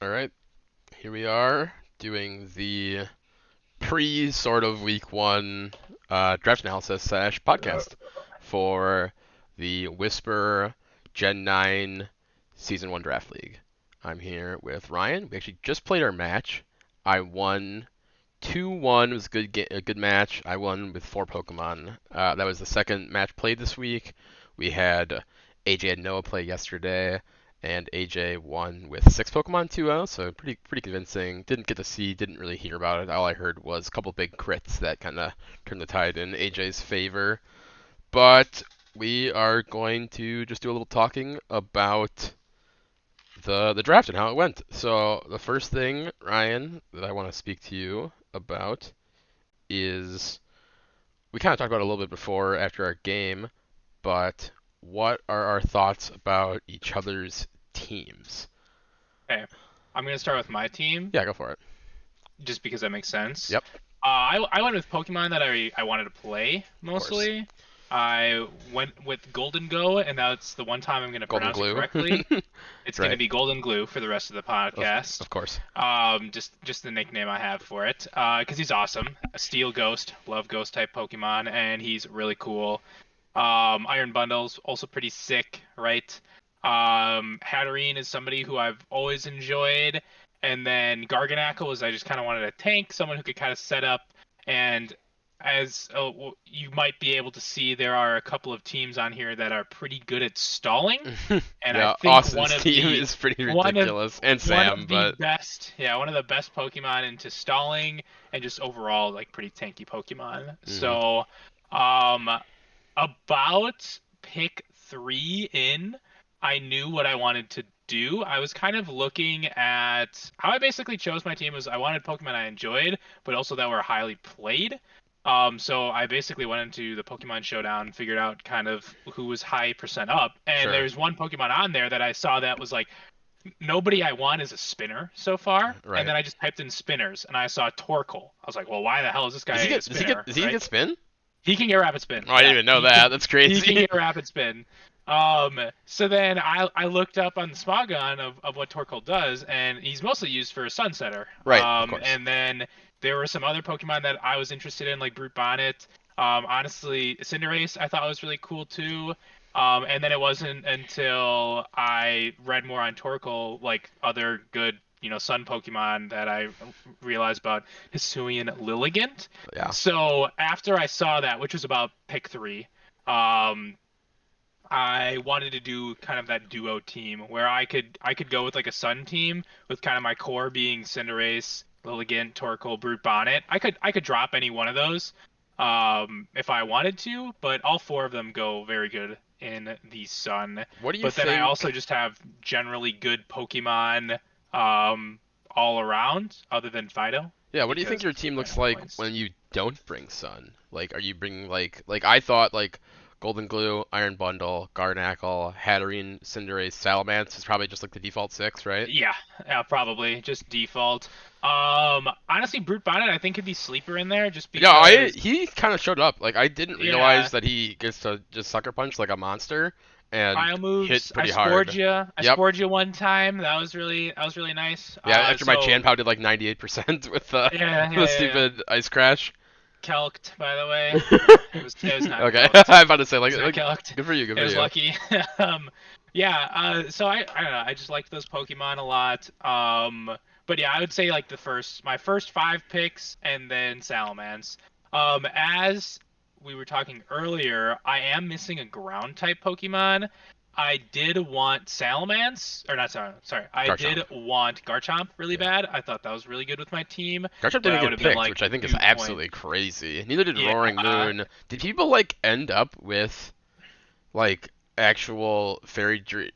All right, here we are doing the pre sort of week one draft analysis slash podcast for the Whisper Gen 9 Season 1 Draft League. I'm here with Ryan. We actually just played our match. I won 2-1. It was a good match. I won with 4 Pokemon. That was the second match played this week. We had AJ and Noah play yesterday, and AJ won with 6 Pokemon 2-0, so pretty convincing. Didn't really hear about it. All I heard was a couple big crits that kind of turned the tide in AJ's favor. But we are going to just do a little talking about the draft and how it went. So the first thing, Ryan, that I want to speak to you about is we kind of talked about it a little bit before after our game, but what are our thoughts about each other's teams? Okay, I'm gonna start with my team Yeah, go for it. just because that makes sense. Yep, I went with Pokemon that I wanted to play of course. mostly. I went with Golden Go, and that's the one time I'm gonna Golden pronounce it glue. correctly. It's gonna Right. be Golden Glue for the rest of the Of, podcast. of course. Just the nickname I have for it. Because he's awesome. A Steel Ghost, love Ghost type Pokemon, and he's really cool. Iron Bundle's also pretty sick, right? Hatterene is somebody who I've always enjoyed, and then Garganacl was I just kind of wanted a tank, someone who could kind of set up. And as you might be able to see, there are a couple of teams on here that are pretty good at stalling, and I Yeah, think Austin's team is pretty one of ridiculous, and one Sam, of the but best, yeah, one of the best Pokemon into stalling and just overall like pretty tanky Pokemon. mhm. So, um, about pick three in, I knew what I wanted to do. I was kind of looking at how I basically chose my team was I wanted Pokemon I enjoyed, but also that were highly played. So I basically went into the Pokemon Showdown, figured out kind of who was high percent up, and Sure. there's one Pokemon on there that I saw that was like nobody I want is a spinner so far. And Right. then I just typed in spinners and I saw Torkoal. I was like, well, why the hell is this guy a spinner, Does he right? get spin? He can get rapid spin. Oh, I didn't Yeah, even know that. That's he can crazy. get rapid spin. So then I looked up on the Smogon of what Torkoal does, and he's mostly used for a Sunsetter. Right, of course. And then there were some other Pokemon that I was interested in, like Brute Bonnet. Honestly, Cinderace I thought was really cool too. And then it wasn't until I read more on Torkoal, like other good, sun Pokemon, that I realized about Hisuian Lilligant. Yeah. So after I saw that, which was about pick three, um, I wanted to do kind of that duo team where I could go with like a Sun team with kind of my core being Cinderace, Lilligant, Torkoal, Brute Bonnet. I could drop any one of those if I wanted to, but all four of them go very good in the Sun. What do you But then I also think? just have generally good Pokemon um, all around, other than Fido, Yeah, what do you think because your team Fido looks have like points. when you don't bring Sun? Like, are you bringing like I thought like Golden Glue, Iron Bundle, Gardenackle, Hatterene, Cinderace, Salamence is probably just like the default six, right? Yeah, yeah, probably just default. Honestly, Brute Bonnet I think could be sleeper in there just Yeah, I because, he kind of showed up. Like I didn't realize yeah, that he gets to just sucker punch like a monster and bio hit moves. I pretty scored hard. you. I Yep. scored you one time. That was really nice. Yeah, after my So Chanpao did like 98% with yeah, yeah, the yeah, yeah. stupid ice crash. Kelked, by the way. It was not Okay, kelked. I'm about to say It was not like kelked. good for you, good It for was you. lucky. um, yeah. So I don't know. I just liked those Pokemon a lot. But yeah, I would say like my first five picks, and then Salamence. As we were talking earlier, I am missing a ground type Pokemon. I did want Salamence, or not Salamence, sorry. I Garchomp. did want Garchomp really Yeah. bad. I thought that was really good with my team. Garchomp didn't That would get have been picked, like which I think is 2 points. absolutely crazy. Neither did Roaring Yeah, Moon. Did people like end up with like actual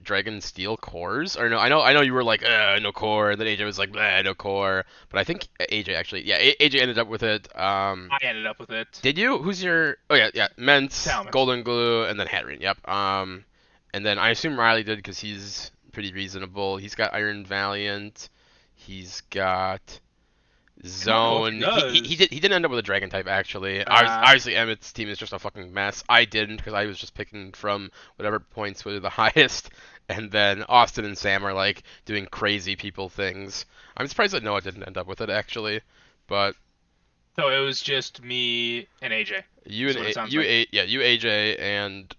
Dragon Steel cores? Or no, I know you were like, no core, and then AJ was like, no core. But I think AJ actually, yeah, AJ ended up with it. I ended up with it. Did you? Who's your? Oh yeah, yeah, Mence, Salamence. Golden Glue, and then Hatterene. Yep. And then I assume Riley did because he's pretty reasonable. He's got Iron Valiant. He's got I don't know if he Zone. does. He didn't end up with a Dragon type actually. Uh, Obviously Emmett's team is just a fucking mess. I didn't because I was just picking from whatever points were the highest. and then Austin and Sam are like doing crazy people things. I'm surprised that Noah didn't end up with it actually, but So it was just me and AJ. Is what it sounds like. You AJ and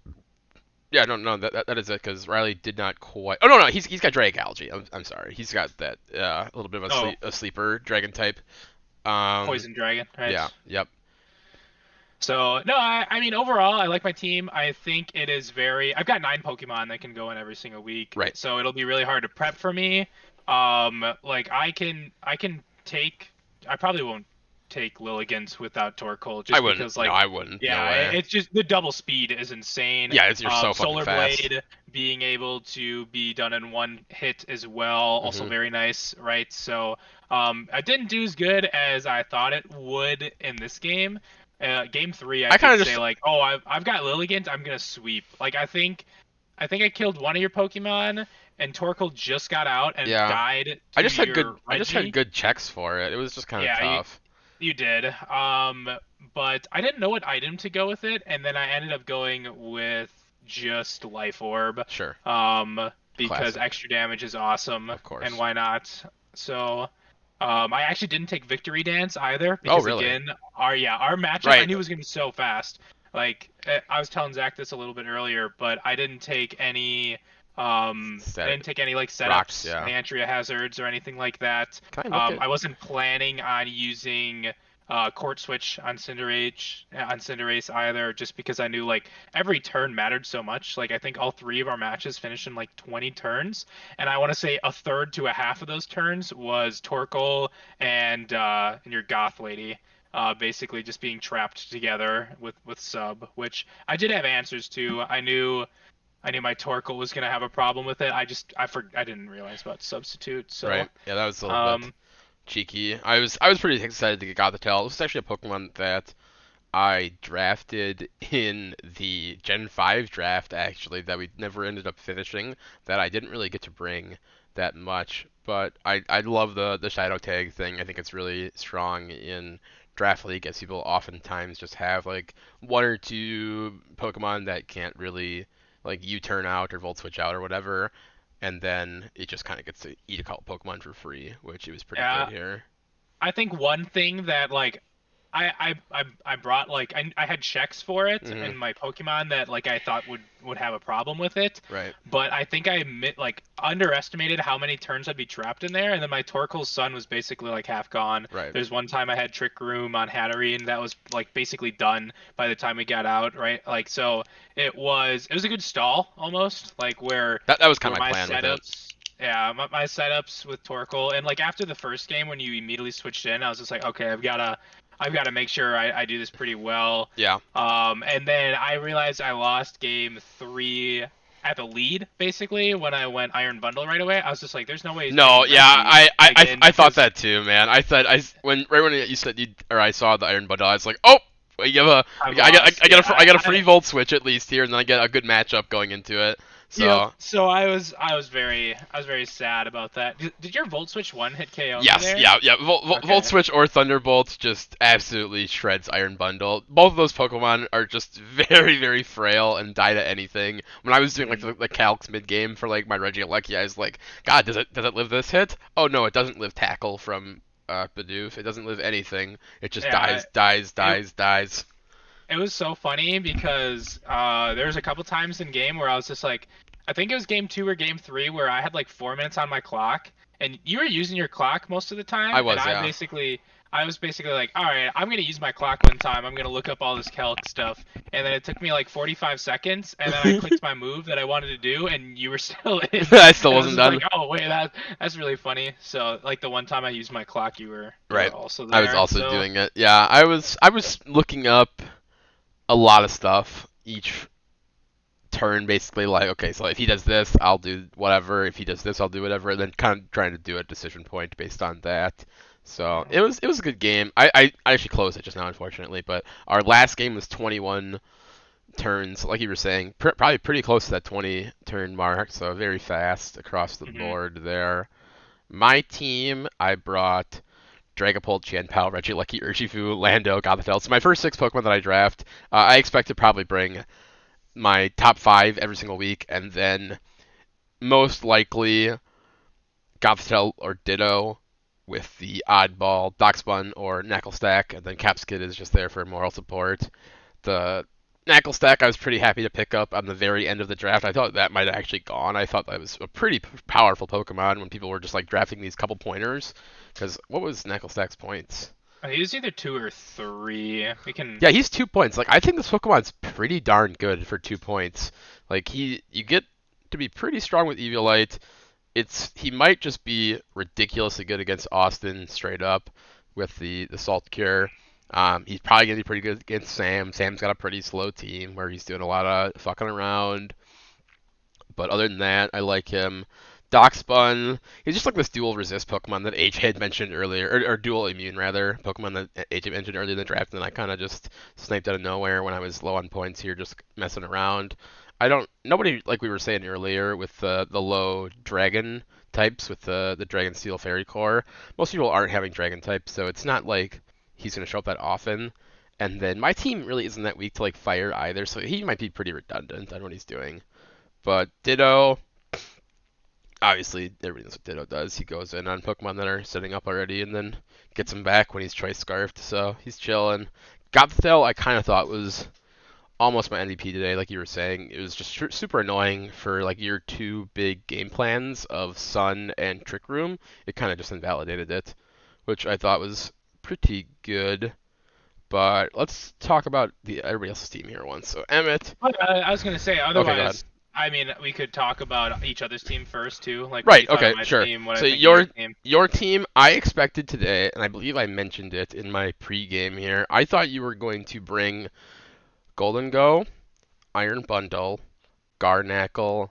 yeah, no, that is it because Riley did not quite. Oh no, he's got drag algae. I'm sorry, he's got that a little bit of Oh, a sleeper dragon type. Poison Dragon, Yeah, right? yep, So no, I mean overall, I like my team. I think it is very. I've got 9 Pokemon that can go in every single week, right. so it'll be really hard to prep for me. Like I can take. I probably won't take Lilligant without Torkoal I just wouldn't. because No, like. I wouldn't. No Yeah, way. it's just the double speed is insane. Yeah, you're so fucking Solar fast. Blade being able to be done in one hit as well, also hmm very nice, right? So, I didn't do as good as I thought it would in this game. Game three, I I kind did of say just like, oh, I've got Lilligant, I'm gonna sweep. Like I think I killed one of your Pokemon, and Torkoal just got out and yeah. died to your I just had Reggie. good checks for it. It was just kind of Yeah, tough. you did. But I didn't know what item to go with it, and then I ended up going with just Life Orb. Sure, Because classic, extra damage is awesome, of and course. why not? So, I actually didn't take Victory Dance either, Oh because really? again, our matchup I Right. knew was gonna be so fast. Like I was telling Zach this a little bit earlier, but I didn't take any. I Static didn't take any like rocks. setups, Yeah. any entry hazards or anything like that. Can I look at? I wasn't planning on using court switch on Cinderace either, just because I knew like every turn mattered so much. Like I think all 3 of our matches finished in like 20 turns, and I want to say a third to a half of those turns was Torkoal and your Goth lady. Basically just being trapped together with sub, which I did have answers to. I knew my Torkoal was gonna have a problem with it. I didn't realize about substitute. So Right. Yeah, that was a little bit um cheeky. I was pretty excited to get Gothitelle. This was actually a Pokemon that I drafted in the Gen 5 draft, actually, that we never ended up finishing, that I didn't really get to bring that much. But I love the Shadow Tag thing. I think it's really strong in Draft League, as people oftentimes just have like one or two Pokemon that can't really like U-turn out or Volt Switch out or whatever, and then it just kind of gets to eat a couple Pokemon for free, which it was pretty good yeah, here. I think one thing that like I brought like I had checks for it hmm and my Pokemon that like I thought would have a problem with it, Right, but I think like underestimated how many turns I'd be trapped in there, and then my Torkoal's Sun was basically like half gone. right. There's one time I had Trick Room on Hatterene that was like basically done by the time we got out, right? Like so it was a good stall almost, like That was kind where of my my plan with it. setups. Yeah, my setups with Torkoal, and like after the first game when you immediately switched in, I was just like, okay, I've got to make sure I do this pretty well. Yeah. And then I realized I lost game 3 at the lead basically when I went Iron Bundle right away. I was just like, there's no way he's No, bringing yeah, Reggie again I thought because that too, man. I said when right when you said you or I saw the Iron Bundle, I was like, oh, you have a I've lost. Yeah, I get a free I Volt Switch at least here, and then I get a good matchup going into it. yep. So So I was very sad about that. Did your Volt Switch one hit KO me yes, there? yeah. Volt Okay. Switch or Thunderbolt just absolutely shreds Iron Bundle. Both of those Pokemon are just very frail and die to anything. When I was doing like Mhm. the calcs mid game for like my Regieleki, I was like, God, does it live this hit? Oh no, it doesn't live Tackle from Bidoof. It doesn't live anything. It just Yeah. It dies. it was so funny because there was a couple times in game where I was just like, I think it was game 2 or game 3 where I had like 4 minutes on my clock, and you were using your clock most of the I time, and was, yeah. I was basically like, all right, I'm gonna use my clock one time. I'm gonna look up all this calc stuff, and then it took me like 45 seconds, and then I clicked my move that I wanted to do, and you were still in, I still and I was wasn't just like, done. oh wait, that's really funny. So like the one time I used my clock, you were Right. also I was there. also So doing it. Yeah, I was looking up a lot of stuff each turn, basically like, okay, so if he does this, I'll do whatever. If he does this, I'll do whatever. And then kind of trying to do a decision point based on that. So yeah. it was a good game. I actually closed it just now, unfortunately, but our last game was 21 turns, like you were saying, probably pretty close to that 20 turn mark. So very fast across the Mhm. board there. My team, I brought Dragapult, Chanpao, Regieleki, Urshifu, Lando, Gothitelle. So my first 6 Pokemon that I draft, I expect to probably bring my top 5 every single week, and then most likely Gothstel or Ditto with the oddball Doxbun or Knuckle Stack, and then Capskid is just there for moral support. The Knuckle Stack I was pretty happy to pick up on the very end of the draft. I thought that might have actually gone. I thought that was a pretty powerful Pokemon when people were just like drafting these couple pointers. Because what was Knuckle Stack's points? He was either 2 or 3. We can. Yeah, he's 2 points. Like I think this Pokemon's pretty darn good for 2 points. Like you get to be pretty strong with Eviolite. He might just be ridiculously good against Austin straight up with the Salt Cure. He's probably gonna be pretty good against Sam. Sam's got a pretty slow team where he's doing a lot of fucking around. But other than that, I like him. Darkspun, he's just like this dual resist Pokemon that H had mentioned earlier, or dual immune rather, Pokemon that H had mentioned earlier in the draft, and I kind of just sniped out of nowhere when I was low on points here, just messing around. Nobody, like we were saying earlier, with the low dragon types, with the Dragon Steel Fairy Core, most people aren't having dragon types, so it's not like he's going to show up that often. And then my team really isn't that weak to like fire either, so he might be pretty redundant on what he's doing. But Ditto, obviously everybody knows what Ditto does. He goes in on Pokemon that are setting up already and then gets them back when he's Choice Scarfed, so he's chilling. Gothitelle I kind of thought was almost my MVP today, like you were saying. It was just super annoying for like your two big game plans of Sun and Trick Room. It kind of just invalidated it, which I thought was pretty good. But let's talk about the everybody else's team here once. So Emmett. But, I was gonna say, Okay, go ahead. otherwise, I mean, we could talk about each other's team first too. Like what Right. you thought Okay. of my Sure. team, what I So think of your team. your team, I expected today, and I believe I mentioned it in my pregame here. I thought you were going to bring Golden Go, Iron Bundle, Garnackle,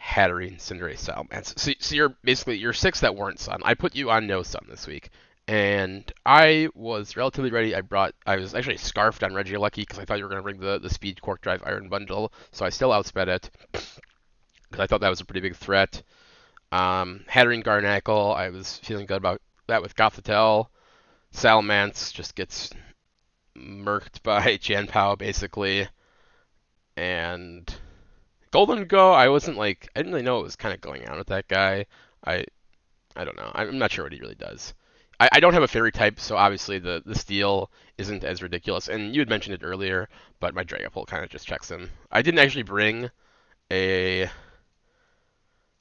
Hatterene, Cinderace, Salamence. So you're basically your six that weren't Sun. I put you on no Sun this week, and I was relatively ready. I was actually scarfed on Regieleki because I thought you were going to bring the Speed Quark Drive Iron Bundle, so I still outsped it because I thought that was a pretty big threat. Hatterene, Garnackle, I was feeling good about that with Gothitelle. Salamence just gets murked by Janpao basically, and Golden Go, I didn't really know what was kind of going on with that guy. I I don't know. I'm not sure what he really does. I don't have a fairy type, so obviously the steel isn't as ridiculous. And you had mentioned it earlier, but my Dragapult kind of just checks him. I didn't actually bring a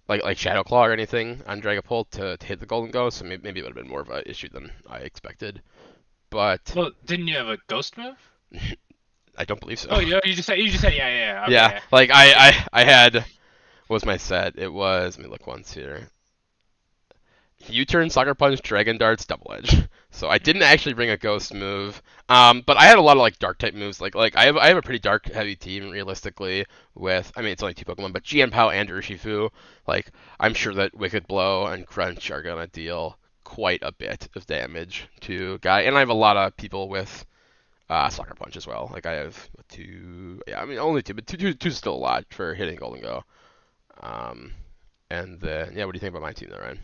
like Shadow Claw or anything on Dragapult to hit the Golden Go, so maybe it would have been more of an issue than I expected. But Well, didn't you have a ghost move? I don't believe so. Oh, you just said yeah. Yeah, Okay. like I had what was my set? It was, let me look once here. U-turn, Sucker Punch, Dragon Darts, Double Edge. So I didn't actually bring a Ghost move, but I had a lot of like Dark type moves. Like I have a pretty Dark heavy team realistically. With I mean it's only two Pokemon, but Jianpao and Urshifu. Like I'm sure that Wicked Blow and Crunch are gonna deal quite a bit of damage to Guy, and I have a lot of people with Sucker Punch as well. Like I have two, yeah, I mean only two, but two's still a lot for hitting Golden Go. Um, and then yeah, what do you think about my team there, Ryan?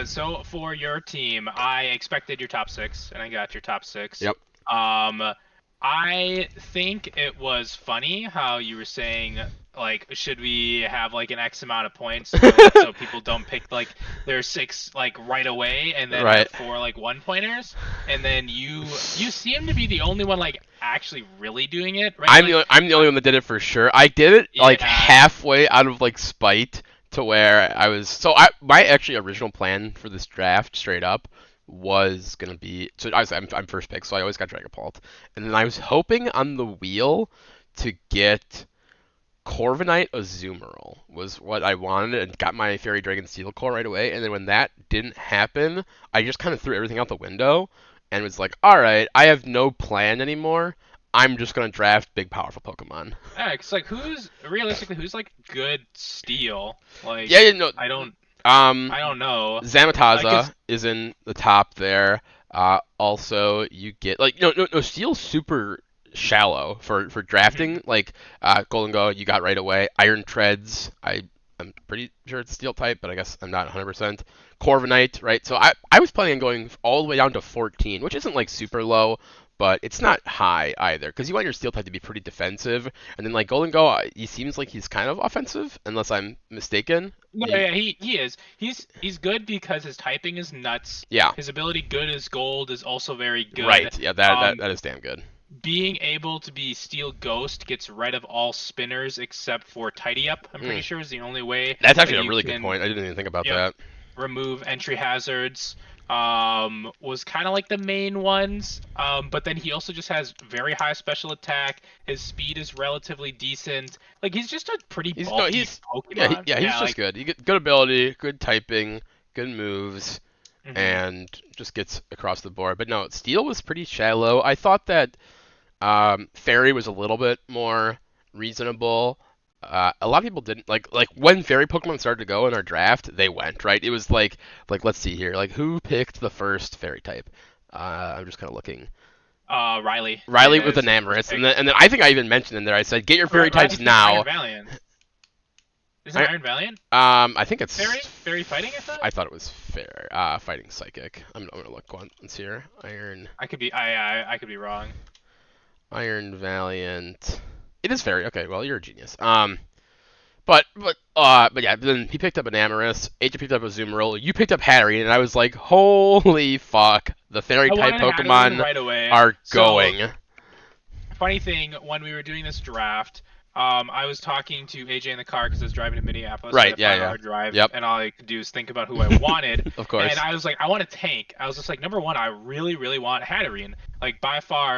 So for your team, I expected your top six, and I got your top six. Yep. Um, I think it was funny how you were saying like, should we have like an X amount of points so people don't pick like their six like right away and then Right. have four like 1 pointers, and then you seem to be the only one like actually really doing it, right? Like, I'm the only one that did it for sure. I did it like yeah, halfway out of like spite to where I was. So my actually original plan for this draft, straight up, was gonna be. So obviously I'm first pick, so I always got Dragapult, and then I was hoping on the wheel to get Corviknight Azumarill was what I wanted, and got my Fairy Dragon Steel Core right away. And then when that didn't happen, I just kind of threw everything out the window and was like, all right, I have no plan anymore. I'm just gonna draft big, powerful Pokemon. yeah. It's like who's like good steel? Yeah, Like you know, I don't um, I don't know. Cause Zamataza is in the top there. Also, you get like no Steel's super shallow for mhm. drafting. Like Golden Go, you got right away. Iron Treads, I'm pretty sure it's Steel type, but I guess I'm not 100%. Corviknight, right? So I was planning on going all the way down to 14, which isn't like super low, but it's not high either because you want your steel type to be pretty defensive. And then like Golden Go, he seems like he's kind of offensive, unless I'm mistaken. No, yeah, he is. He's good because his typing is nuts. Yeah, His ability good as gold is also very good. right. Yeah, that is damn good. Being able to be Steel Ghost gets rid of all spinners except for Tidy Up. I'm pretty Mm. sure is the only way That's that actually a you really good can. point. I didn't even think about Yep. that. Remove entry hazards. Was kind of like the main ones. But then he also just has very high special attack. His speed is relatively decent. Like he's just a pretty He's no, bulky he's yeah, Pokemon. yeah, he's Yeah, just like. good. He get good ability, good typing, good moves, Mhm. and just gets across the board. But no, Steel was pretty shallow. I thought that Fairy was a little bit more reasonable. A lot of people didn't like when fairy Pokemon started to go in our draft. They went right. It was like let's see here, like who picked the first fairy type? I'm just kind of looking. Riley. Riley That with was an his first Amorous, pick. and then I think I even mentioned in there. I said get your fairy Riley types picked Iron now. Valiant. Isn't I Iron Valiant I think it's fairy fighting? I thought. I thought it was fair. Fighting psychic. I'm gonna look once here. I could be wrong. Iron Valiant. It is fairy. Okay, well you're a genius. But yeah, then he picked up an Amorous, AJ picked up a Azumarill, you picked up Hatterene, and I was like, holy fuck, the fairy I type wanted Hatterene Pokemon right away. are So going. funny thing, when we were doing this draft, I was talking to AJ in the car because I was driving to Minneapolis. I Right, had a yeah, 5 hour yeah. drive, Yep. and all I could do is think about who I wanted. Of And course. I was like, I want a tank. I was just like, number one, I really, really want Hatterene. Like by far,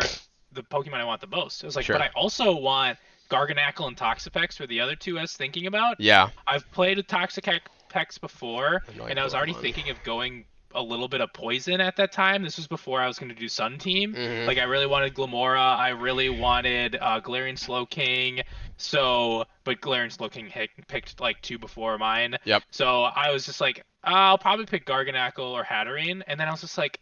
the Pokemon I want the most. I was like, but Sure. I also want Garganacl and Toxapex were the other two I was thinking about. Yeah. I've played with Toxapex before, I have no and idea I was already Pokemon. thinking of going a little bit of poison at that time. This was before I was going to do Sun Team. Mm-hmm. Like I really wanted Glamora, I really wanted Galarian Slowking. So, but Galarian Slowking picked like two before mine. Yep. So I was just like, I'll probably pick Garganacl or Hatterene, and then I was just like,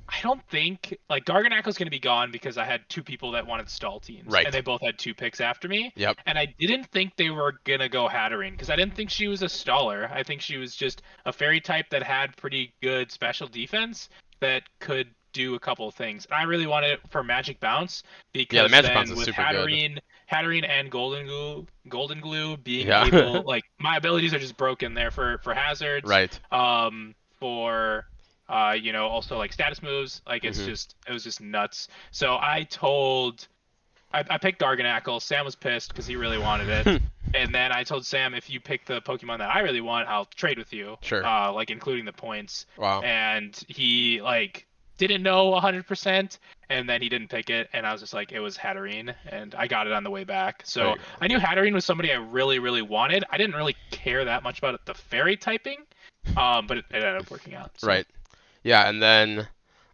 I don't think like Garganacle's going to be gone because I had two people that wanted stall teams, and Right. they both had two picks after me. Yep. And I didn't think they were gonna go Hatterene because I didn't think she was a staller. I think she was just a fairy type that had pretty good special defense that could do a couple of things. And I really wanted it for Magic Bounce Yeah, the because Magic Bounce then is with super good. Hatterene and Golden Glue being Yeah. able like my abilities are just broken there for hazards. Right. For also like status moves, like Mm-hmm. it was just nuts. So I picked Garganacl. Sam was pissed because he really wanted it. And then I told Sam, if you pick the Pokemon that I really want, I'll trade with you, Sure. like including the points. Wow. And he like didn't know 100%, and then he didn't pick it, and I was just like, it was Hatterene, and I got it on the way back. There So you go. I knew Hatterene was somebody I really, really wanted. I didn't really care that much about the fairy typing, but it ended up working out. So. Right. Yeah, and then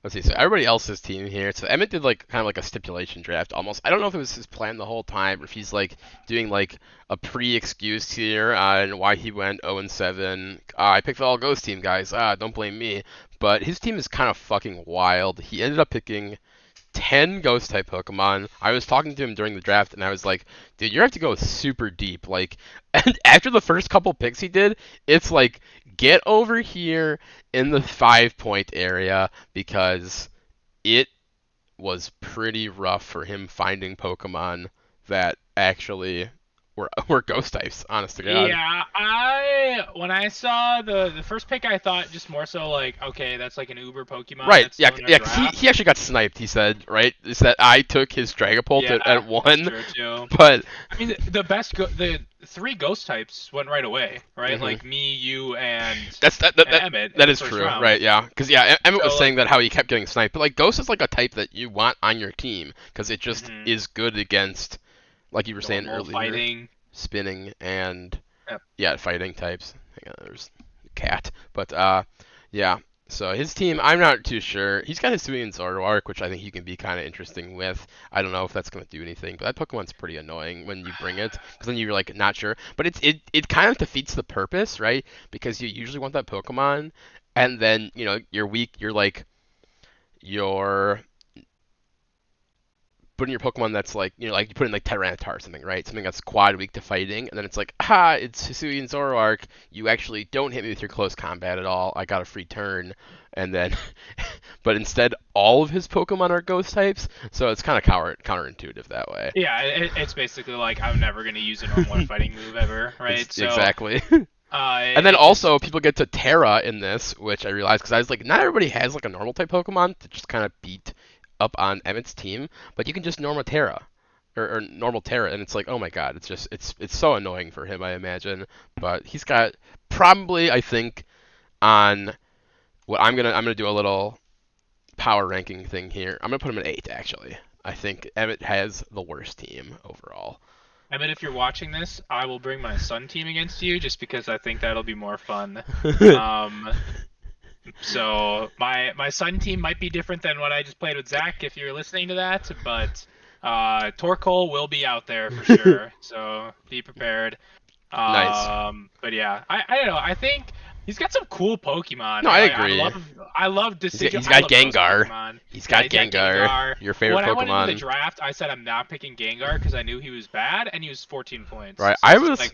let's see. So everybody else's team here. So Emmett did like kind of like a stipulation draft almost. I don't know if it was his plan the whole time or if he's like doing like a pre-excuse here on why he went 0 and 7. I picked the all ghost team, guys. Don't blame me. But his team is kind of fucking wild. He ended up picking 10 ghost type Pokemon. I was talking to him during the draft and I was like, dude, you have to go super deep. Like, and after the first couple picks he did, it's like, get over here in the 5 point area because it was pretty rough for him finding Pokemon that actually were ghost types, honest to God. Yeah, I when I saw the first pick, I thought just more so like, okay, that's like an Uber Pokemon Right, that's yeah, still in our yeah, 'cause draft. he actually got sniped, he said, right? Is that I took his Dragapult Yeah, at that's 1, true too. but. I mean, the three ghost types went right away, right? Mhm. Like me, you, That's that that and that, Emmett in that the is first true, round. right? Yeah, because yeah, Emmett was So saying like, that how he kept getting sniped, but like Ghost is like a type that you want on your team because it just mhm, is good against, like you were saying normal earlier, fighting. spinning and Yep. yeah, fighting types. Hang on, there's a cat, but yeah. So his team, I'm not too sure. He's got his Hisuian Zoroark, which I think he can be kind of interesting with. I don't know if that's going to do anything, but that Pokemon's pretty annoying when you bring it, because then you're like not sure. But it kind of defeats the purpose, right? Because you usually want that Pokemon, and then you're weak. You're like you're putting your Pokemon that's like like you put in like Tyranitar or something, right? Something that's quad weak to fighting, and then it's like, it's Hisuian Zoroark. You actually don't hit me with your close combat at all. I got a free turn, and then, but instead all of his Pokemon are ghost types, so it's kind of counterintuitive that way. Yeah, it's basically like I'm never gonna use a normal or fighting move ever, right? So, Exactly. And then it also just people get to Terra in this, which I realized because I was like, not everybody has like a normal type Pokemon to just kind of beat up on Emmett's team, but you can just normal Terra or normal Terra, and it's like, oh my god, it's so annoying for him, I imagine. But he's got probably, I think, on what I'm gonna do a little power ranking thing here. I'm gonna put him at 8 actually. I think Emmett has the worst team overall. I mean, if you're watching this, I will bring my Sun team against you just because I think that'll be more fun. Um, so my Sun team might be different than what I just played with Zach if you're listening to that, but Torkoal will be out there for sure. So be prepared. Nice. But yeah, I don't know. I think he's got some cool Pokemon, No, I right? Like agree. I love He's Decidueye. I got love ghost Gengar. Pokemon. He's Yeah, got he's got Gengar, Gengar. your favorite When I went into the Pokemon. draft, I said I'm not picking Gengar because I knew he was bad and he was 14 points. Right. So I it's just was like,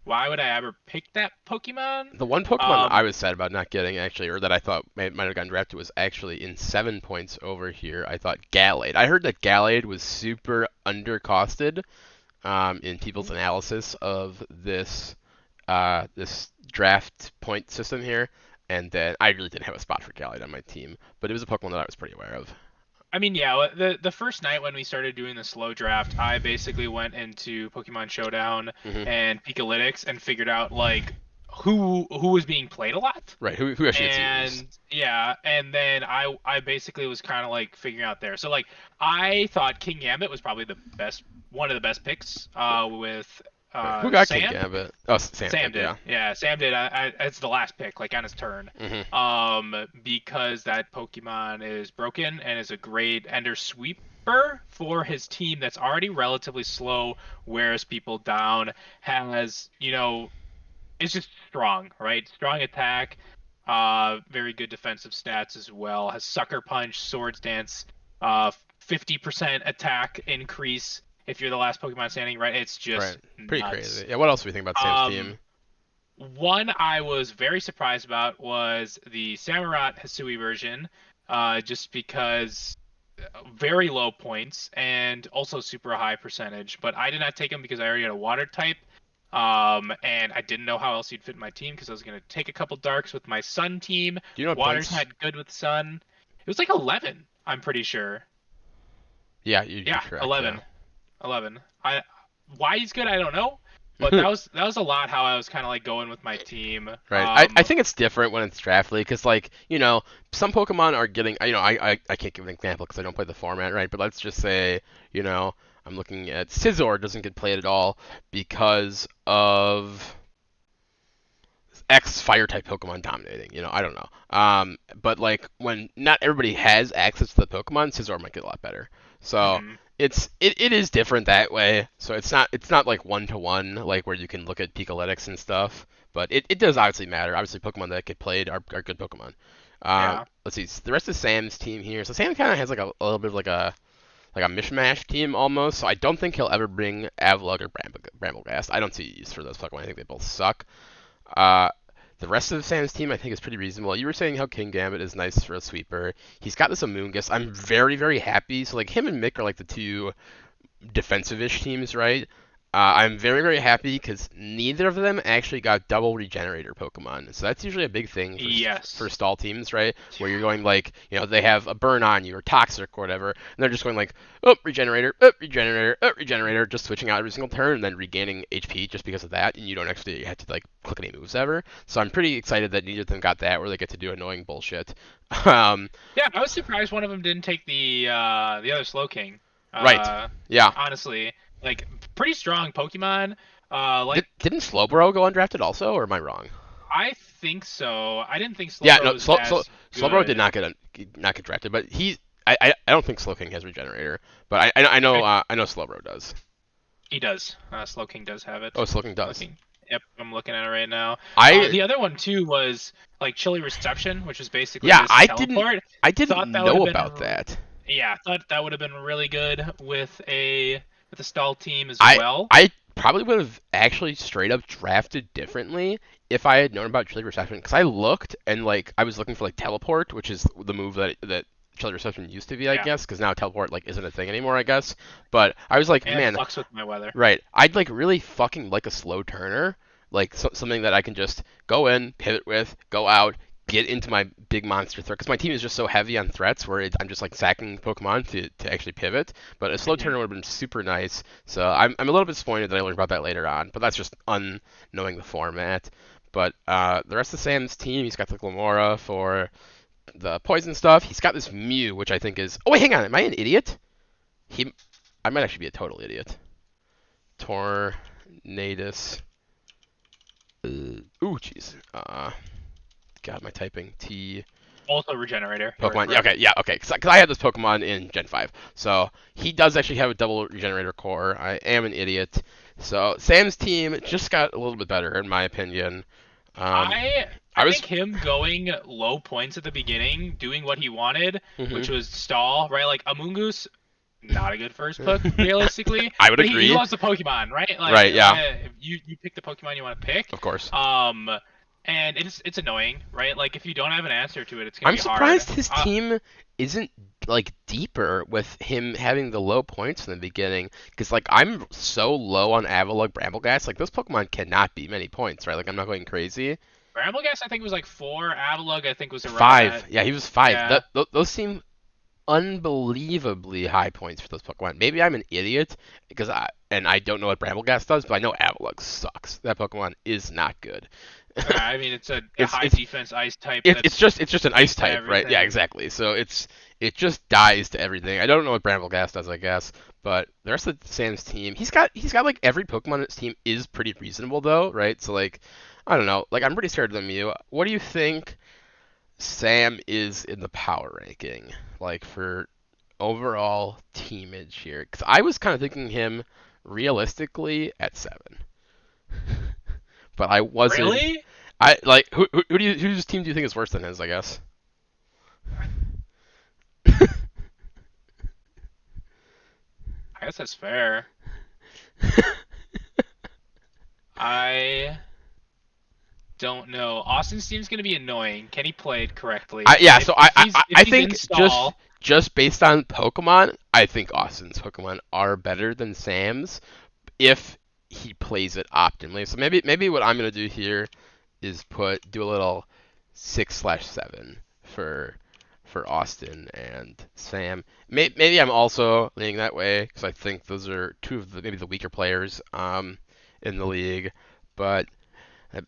why would I ever pick that Pokemon? the one Pokemon I Um, was sad about not getting actually, or that I thought might have gotten drafted was actually in 7 points over here. I thought Gallade. I heard that Gallade was super undercosted in people's analysis of this draft point system here, and then I really didn't have a spot for Gallade on my team, but it was a Pokemon that I was pretty aware of. I mean, yeah, the first night when we started doing the slow draft, I basically went into Pokemon Showdown Hmm. and Pikalytics and figured out like who was being played a lot. Right. Who actually gets used? And yeah, and then I basically was kind of like figuring out there. So like I thought King Gambit was probably the best one of the best picks with Right. Who got King Sam. Gambit? Oh, Sam Sam did. did. Yeah. Yeah, Sam did. It's the last pick, like on his turn. Hmm. Because that Pokemon is broken and is a great Ender Sweeper for his team that's already relatively slow, wears people down, has, it's just strong, right? Strong attack, very good defensive stats as well. Has Sucker Punch, Swords Dance, 50% attack increase if you're the last Pokemon standing, right? It's Right. just Pretty nuts. crazy. Yeah. What else do we think about Sam's Um, team? One I was very surprised about was the Samurott Hisui version, just because very low points and also super high percentage. But I did not take him because I already had a water type, and I didn't know how else he'd fit in my team because I was gonna take a couple darks with my Sun team. Do you know what Water's points? not good with Sun. It was like 11, I'm pretty sure. Yeah, you'd be Yeah, correct. Yeah. 11. 11. Why he's good, I don't know, but that was a lot how I was kind of like going with my team. Right. I think it's different when it's draft league because, like, some Pokemon are getting. I can't give an example because I don't play the format, right? But let's just say, you know, I'm looking at Scizor doesn't get played at all because of X fire type Pokemon dominating. I don't know. But like when not everybody has access to the Pokemon, Scizor might get a lot better. So Mhm. it is different that way. So it's not like 1-to-1 like where you can look at Pikalytics and stuff. But it does obviously matter. Obviously, Pokemon that get played are good Pokemon. Yeah. Let's see the rest of Sam's team here. So Sam kind of has like a little bit of like a mishmash team almost. So I don't think he'll ever bring Avalugg or Brambleghast. I don't see use for those Pokemon. I think they both suck. Uh, the rest of Sam's team, I think, is pretty reasonable. You were saying how King Gambit is nice for a sweeper. He's got this Amoonguss. I'm very, very happy. So, like, him and Mick are, like, the two defensive-ish teams, right? I'm very, very happy because neither of them actually got double regenerator Pokemon. So that's usually a big thing for Yes. stall teams, right? Where you're going like, they have a burn on you or toxic or whatever, and they're just going like, oh, regenerator, oh, regenerator, oh, regenerator, just switching out every single turn and then regaining HP just because of that, and you don't actually have to like click any moves ever. So I'm pretty excited that neither of them got that, where they get to do annoying bullshit. Um, Yeah, I was surprised one of them didn't take the other Slowking. right, Uh, yeah. Honestly, like pretty strong Pokemon. Like Didn't Slowbro go undrafted also, or am I wrong? I think so. I didn't think Yeah, Slowbro no, was as Slowbro did good. not get drafted, but I don't think Slowking has regenerator, but I know I, I know Slowbro does. he does. Slowking does have Oh, it. Slowking does. Looking. Yep, I'm looking at it right now. I The other one too was like Chilly Reception, which was basically Yeah, just teleport. I didn't Thought that would know have about been, that. yeah, thought that would have been really good with a stall team as I well. I probably would have actually straight up drafted differently if I had known about Chilly Reception, because I looked and like I was looking for like teleport, which is the move that Chilly Reception used to be, I Yeah, guess, because now teleport like isn't a thing anymore, I guess. But I was like, and it man, fucks with my weather. right, I'd like really fucking like a slow turner, like something that I can just go in, pivot with, go out, get into my big monster threat, because my team is just so heavy on threats where I'm just like sacking Pokemon to actually pivot. But a slow Hmm. turner would have been super nice. So I'm a little bit disappointed that I learned about that later on, but that's just unknowing the format. But the rest of Sam's team, he's got the Glamora for the poison stuff. He's got this Mew, which I think is. Oh wait, hang on. Am I an idiot? He, I might actually be a total idiot. Tornadus. Ooh, jeez. God, my typing. T. Also regenerator. You are Pokemon. Yeah, correct. okay, yeah, okay. Because I had this Pokemon in Gen 5. So he does actually have a double regenerator core. I am an idiot. So Sam's team just got a little bit better, in my opinion. Um, I I was. think him going low points at the beginning, doing what he wanted, which Mhm. was stall, right? Like Amoongu's not a good first pick realistically, I would but he agree. loves the Pokemon, right? Like Right, yeah, you pick the Pokemon you want to pick. of course. Um and it's annoying, right? Like if you don't have an answer to it, it's gonna I'm be hard. surprised his team isn't like deeper with him having the low points in the beginning. Because like I'm so low on Avalugg, Brambleghast, like those Pokemon cannot be many points, right? Like I'm not going crazy. Brambleghast I think was like 4, Avalugg I think was around Five, that. yeah, he was five. Yeah. Those seem unbelievably high points for those Pokemon. Maybe I'm an idiot because I don't know what Brambleghast does, but I know Avalugg sucks. That Pokemon is not good. I mean it's a it's high it's defense ice type that's it's just an ice weak to type, right? Yeah, everything. exactly. So it just dies to everything. I don't know what Brambleghast does, I guess, but the rest of Sam's team, he's got like every Pokemon in his team is pretty reasonable though, right? So like I don't know, like I'm pretty scared of the Mew. What do you think Sam is in the power ranking, like for overall teamage here? Because I was kind of thinking him realistically at 7, but I wasn't. Really? I like who do you whose team do you think is worse than his? I guess. I guess that's fair. I don't know. Austin's team's gonna be annoying. Can he play it correctly? Yeah, If so if he's if I he's think install, just based on Pokemon, I think Austin's Pokemon are better than Sam's if he plays it optimally. So maybe what I'm gonna do here is do a little 6/7 for Austin and Sam. Maybe I'm also leaning that way because I think those are two of the maybe the weaker players in the league, but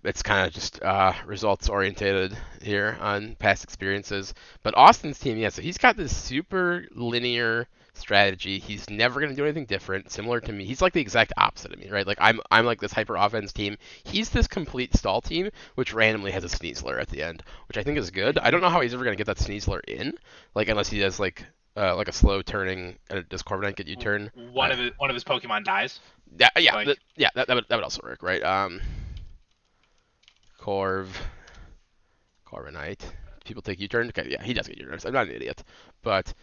it's kind of just results orientated here on past experiences. But Austin's team, yeah, so he's got this super linear strategy. He's never going to do anything different, similar to me. He's like the exact opposite of me, right? Like I'm like this hyper offense team. He's this complete stall team, which randomly has a Sneasler at the end, which I think is good. I don't know how he's ever going to get that Sneasler in, like unless he does like a slow turning. Does Corviknight get U-turn? one of his Pokemon dies. Like That would also work, right? Corv, Corviknight. People take U-turn. Okay, yeah, he does get U-turns. I'm not an idiot, but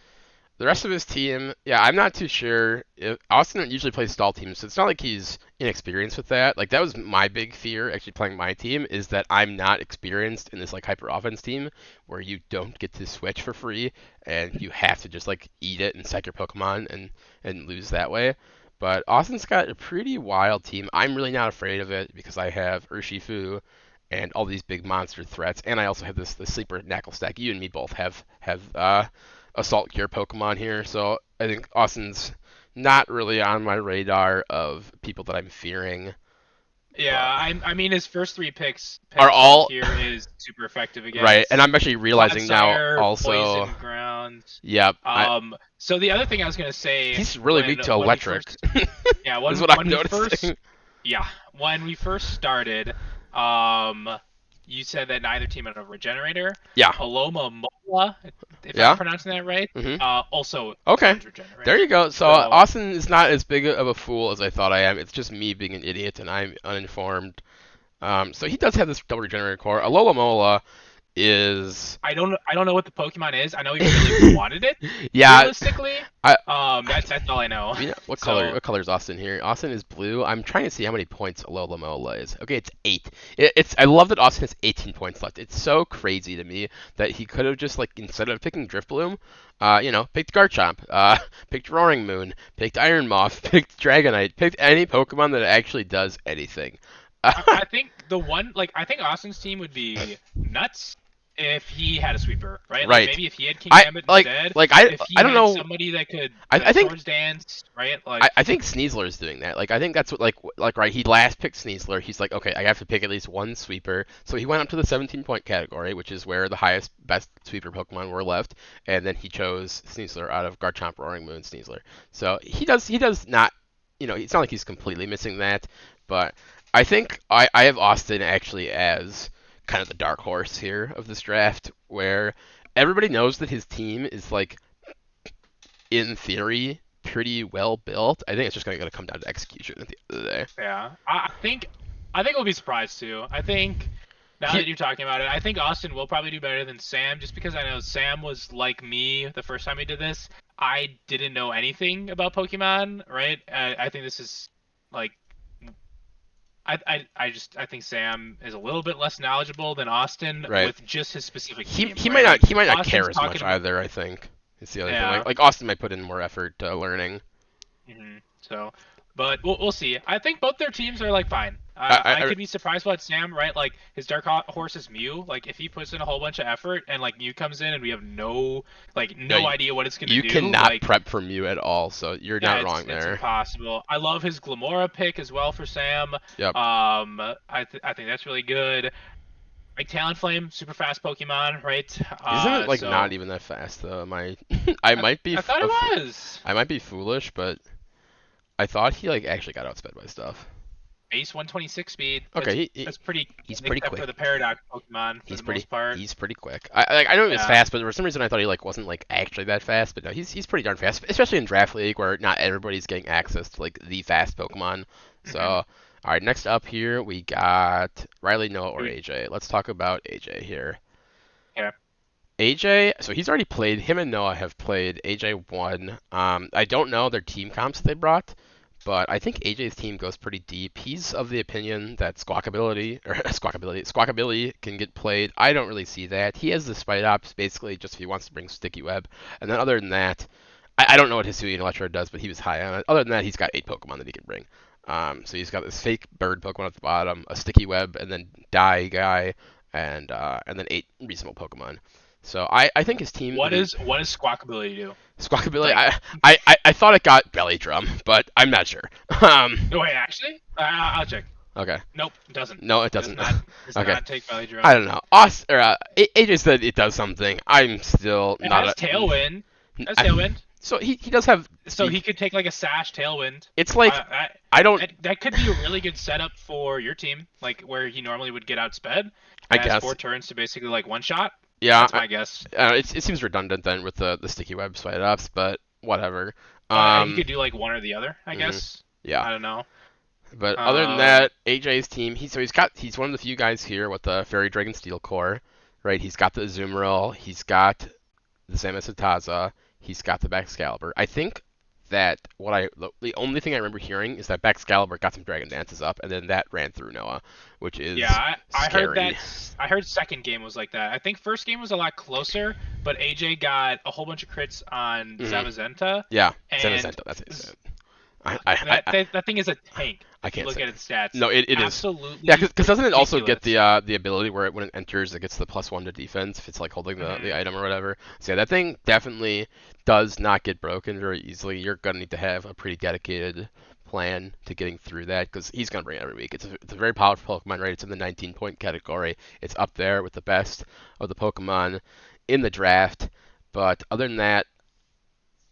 the rest of his team, yeah, I'm not too sure. Austin usually plays stall teams, so it's not like he's inexperienced with that. Like that was my big fear actually playing my team is that I'm not experienced in this like hyper offense team where you don't get to switch for free and you have to just like eat it and sack your Pokemon and lose that way. But Austin's got a pretty wild team. I'm really not afraid of it because I have Urshifu and all these big monster threats, and I also have the sleeper Knackle stack. You and me both have Assault Cure Pokemon here, so I think Austin's not really on my radar of people that I'm fearing, yeah, but I mean his first three are picks Assault all here is super effective right. And against I'm actually realizing now Clodsire, also, Poison Grounds. yep, So the other thing I was gonna say he's really weak to when we electric, first yeah is what I'm when we first noticing. yeah when we first started, um, you said that neither team had a regenerator. Yeah, Aloma Mola, if I'm yeah. pronouncing that right, hmm also Okay, runs there regenerator. you go. So So Austin is not as big of a fool as I thought I am. It's just me being an idiot and I'm uninformed. So he does have this double regenerator core. Alola Mola is I don't know what the Pokemon is. I know he really wanted it. yeah. Realistically, I that's all I know. you know what color? So What color is Austin here? Austin is blue. I'm trying to see how many points Alola is. Okay, it's 8. It's I love that Austin has 18 points left. It's so crazy to me that he could have just like instead of picking Drifbloom, picked Garchomp, picked Roaring Moon, picked Iron Moth, picked Dragonite, picked any Pokemon that actually does anything. I think the one like I think Austin's team would be nuts if he had a sweeper, right? Like Right. maybe if he had King I Gambit like instead, like I if he I don't had know. somebody that could I think Swords Dance, right? I think Sneasler is doing that. Like I think that's what like right. He last picked Sneasler. He's like, okay, I have to pick at least one sweeper. So he went up to the 17 point category, which is where the highest best sweeper Pokemon were left, and then he chose Sneasler out of Garchomp, Roaring Moon, Sneasler. So he does not, it's not like he's completely missing that, but I think I have Austin actually as kind of the dark horse here of this draft, where everybody knows that his team is like in theory, pretty well built. I think it's just going to come down to execution at the end of the day. Yeah, I think we'll be surprised too. I think now He, that you're talking about it, I think Austin will probably do better than Sam, just because I know Sam was like me the first time he did this. I didn't know anything about Pokemon, right? I think this is like I think Sam is a little bit less knowledgeable than Austin right. with just his specific He team, he right? might not Like he might not care Austin's as much talking about either. I think it's the other thing. Like yeah. like Austin might put in more effort to learning. So, but we'll see. I think both their teams are like fine. I I could be surprised about Sam, right? Like his Horse is Mew. Like if he puts in a whole bunch of effort and like Mew comes in and we have no, no idea what it's gonna you do, cannot like prep from you at all. So you're yeah, not it's wrong it's there. impossible. I love his Glamora pick as well for Sam. Yep. I think that's really good. Like Talonflame, super fast Pokemon, right? Isn't it like not So even that fast though? My I I, might be I thought it was I might be foolish, but I thought he like actually got outsped by stuff. base 126 speed. Okay, That's pretty he's good, pretty except for quick. the Paradox Pokemon for He's the pretty most part. he's pretty quick. I know he was Yeah. fast, but for some reason I thought he like wasn't like actually that fast. But no, he's pretty darn fast, especially in draft league where not everybody's getting access to like the fast Pokemon. So hmm all right, next up here we got Riley, Noah, or Dude, AJ. Let's talk about AJ here. yeah. AJ, so he's already played. Him and Noah have played. AJ won. I don't know their team comps they brought, but I think AJ's team goes pretty deep. He's of the opinion that Squawkability can get played. I don't really see that. He has the Spite Ops basically just if he wants to bring Sticky Web, and then other than that, I don't know what Hisuian Electro does, but he was high on it. Other than that, he's got 8 Pokemon that he can bring. So he's got this fake bird Pokemon at the bottom, a Sticky Web, and then Die Guy, and then 8 reasonable Pokemon. So I think his team What would is what does Squawkability do? Squawkability. Like, I thought it got Belly Drum, but I'm not sure. no wait, actually, I'll check. Okay. Nope, it doesn't. No, it It does doesn't. not. Does Okay. not take Valley I Drum. don't know. AJ said it does something. I'm still It not has a. Tailwind. It has I, Tailwind, so he does have so speed. he could take like a Sash Tailwind. It's like I don't. That could be a really good setup for your team, like where he normally would get outsped, I has guess. 4 turns to basically like one shot. Yeah. That's my guess. It seems redundant then with the sticky web side ups, but whatever. He Um. could do like one or the other, I mhm, guess. Yeah. I don't know. But other than Um, that, AJ's team, he's one of the few guys here with the Fairy Dragon Steel core, right? He's got the Azumarill, he's got the Samosataza, he's got the Baxcalibur. I think that the only thing I remember hearing is that Baxcalibur got some Dragon Dances up, and then that ran through Noah, which yeah, is I heard scary. that. I heard second game was like that. I think first game was a lot closer, but AJ got a whole bunch of crits on hmm Zamazenta, Yeah, and Samosata, that's it. z- that thing is a tank. I If you can't look say. at its stats, No, it is. Yeah, absolutely because doesn't it also get ridiculous. the ability where when it enters, it gets the +1 to defense if it's like holding the hmm item or whatever. So yeah, that thing definitely does not get broken very easily. You're gonna need to have a pretty dedicated plan to getting through that because he's gonna bring it every week. It's a very powerful Pokemon, right? It's in the 19 point category. It's up there with the best of the Pokemon in the draft. But other than that,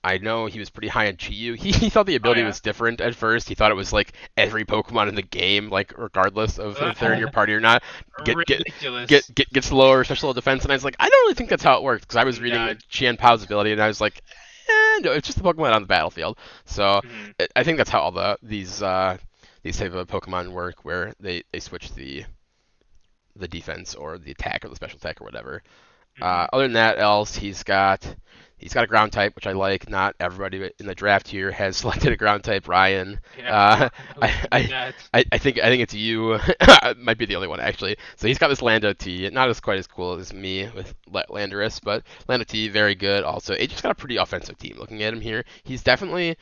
I know he was pretty high on Chi-Yu. He thought the Oh ability yeah, was different at first. He thought it was like every Pokemon in the game, like regardless of if they're in your party or not, get get get ridiculous. get gets lower special defense. And I was like, I don't really think that's how it works because I was reading Yeah. Qian Pao's ability and I was like, no, it's just a Pokemon on the battlefield. So mhm. I think that's how all these type of Pokemon work, where they switch the defense or the attack or the special attack or whatever. Hmm. Other than that, else he's got a ground type, which I like. Not everybody in the draft here has selected a ground type. Ryan, Yeah, uh, who did I, that? I think it's you. Might be the only one actually. So he's got this Lando T, not as quite as cool as me with Landorus, but Lando T very good. Also, it just got a pretty offensive team. Looking at him here, he's definitely